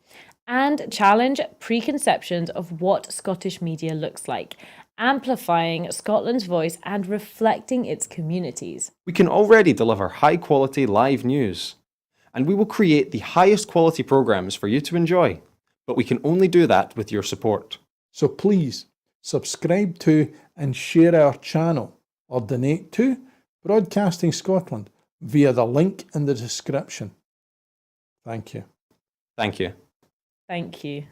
[SPEAKER 4] and challenge preconceptions of what Scottish media looks like, amplifying Scotland's voice and reflecting its communities.
[SPEAKER 3] We can already deliver high-quality live news, and we will create the highest quality programmes for you to enjoy. But we can only do that with your support.
[SPEAKER 5] So please subscribe to and share our channel, or donate to Broadcasting Scotland via the link in the description. Thank you.
[SPEAKER 3] Thank you.
[SPEAKER 4] Thank you.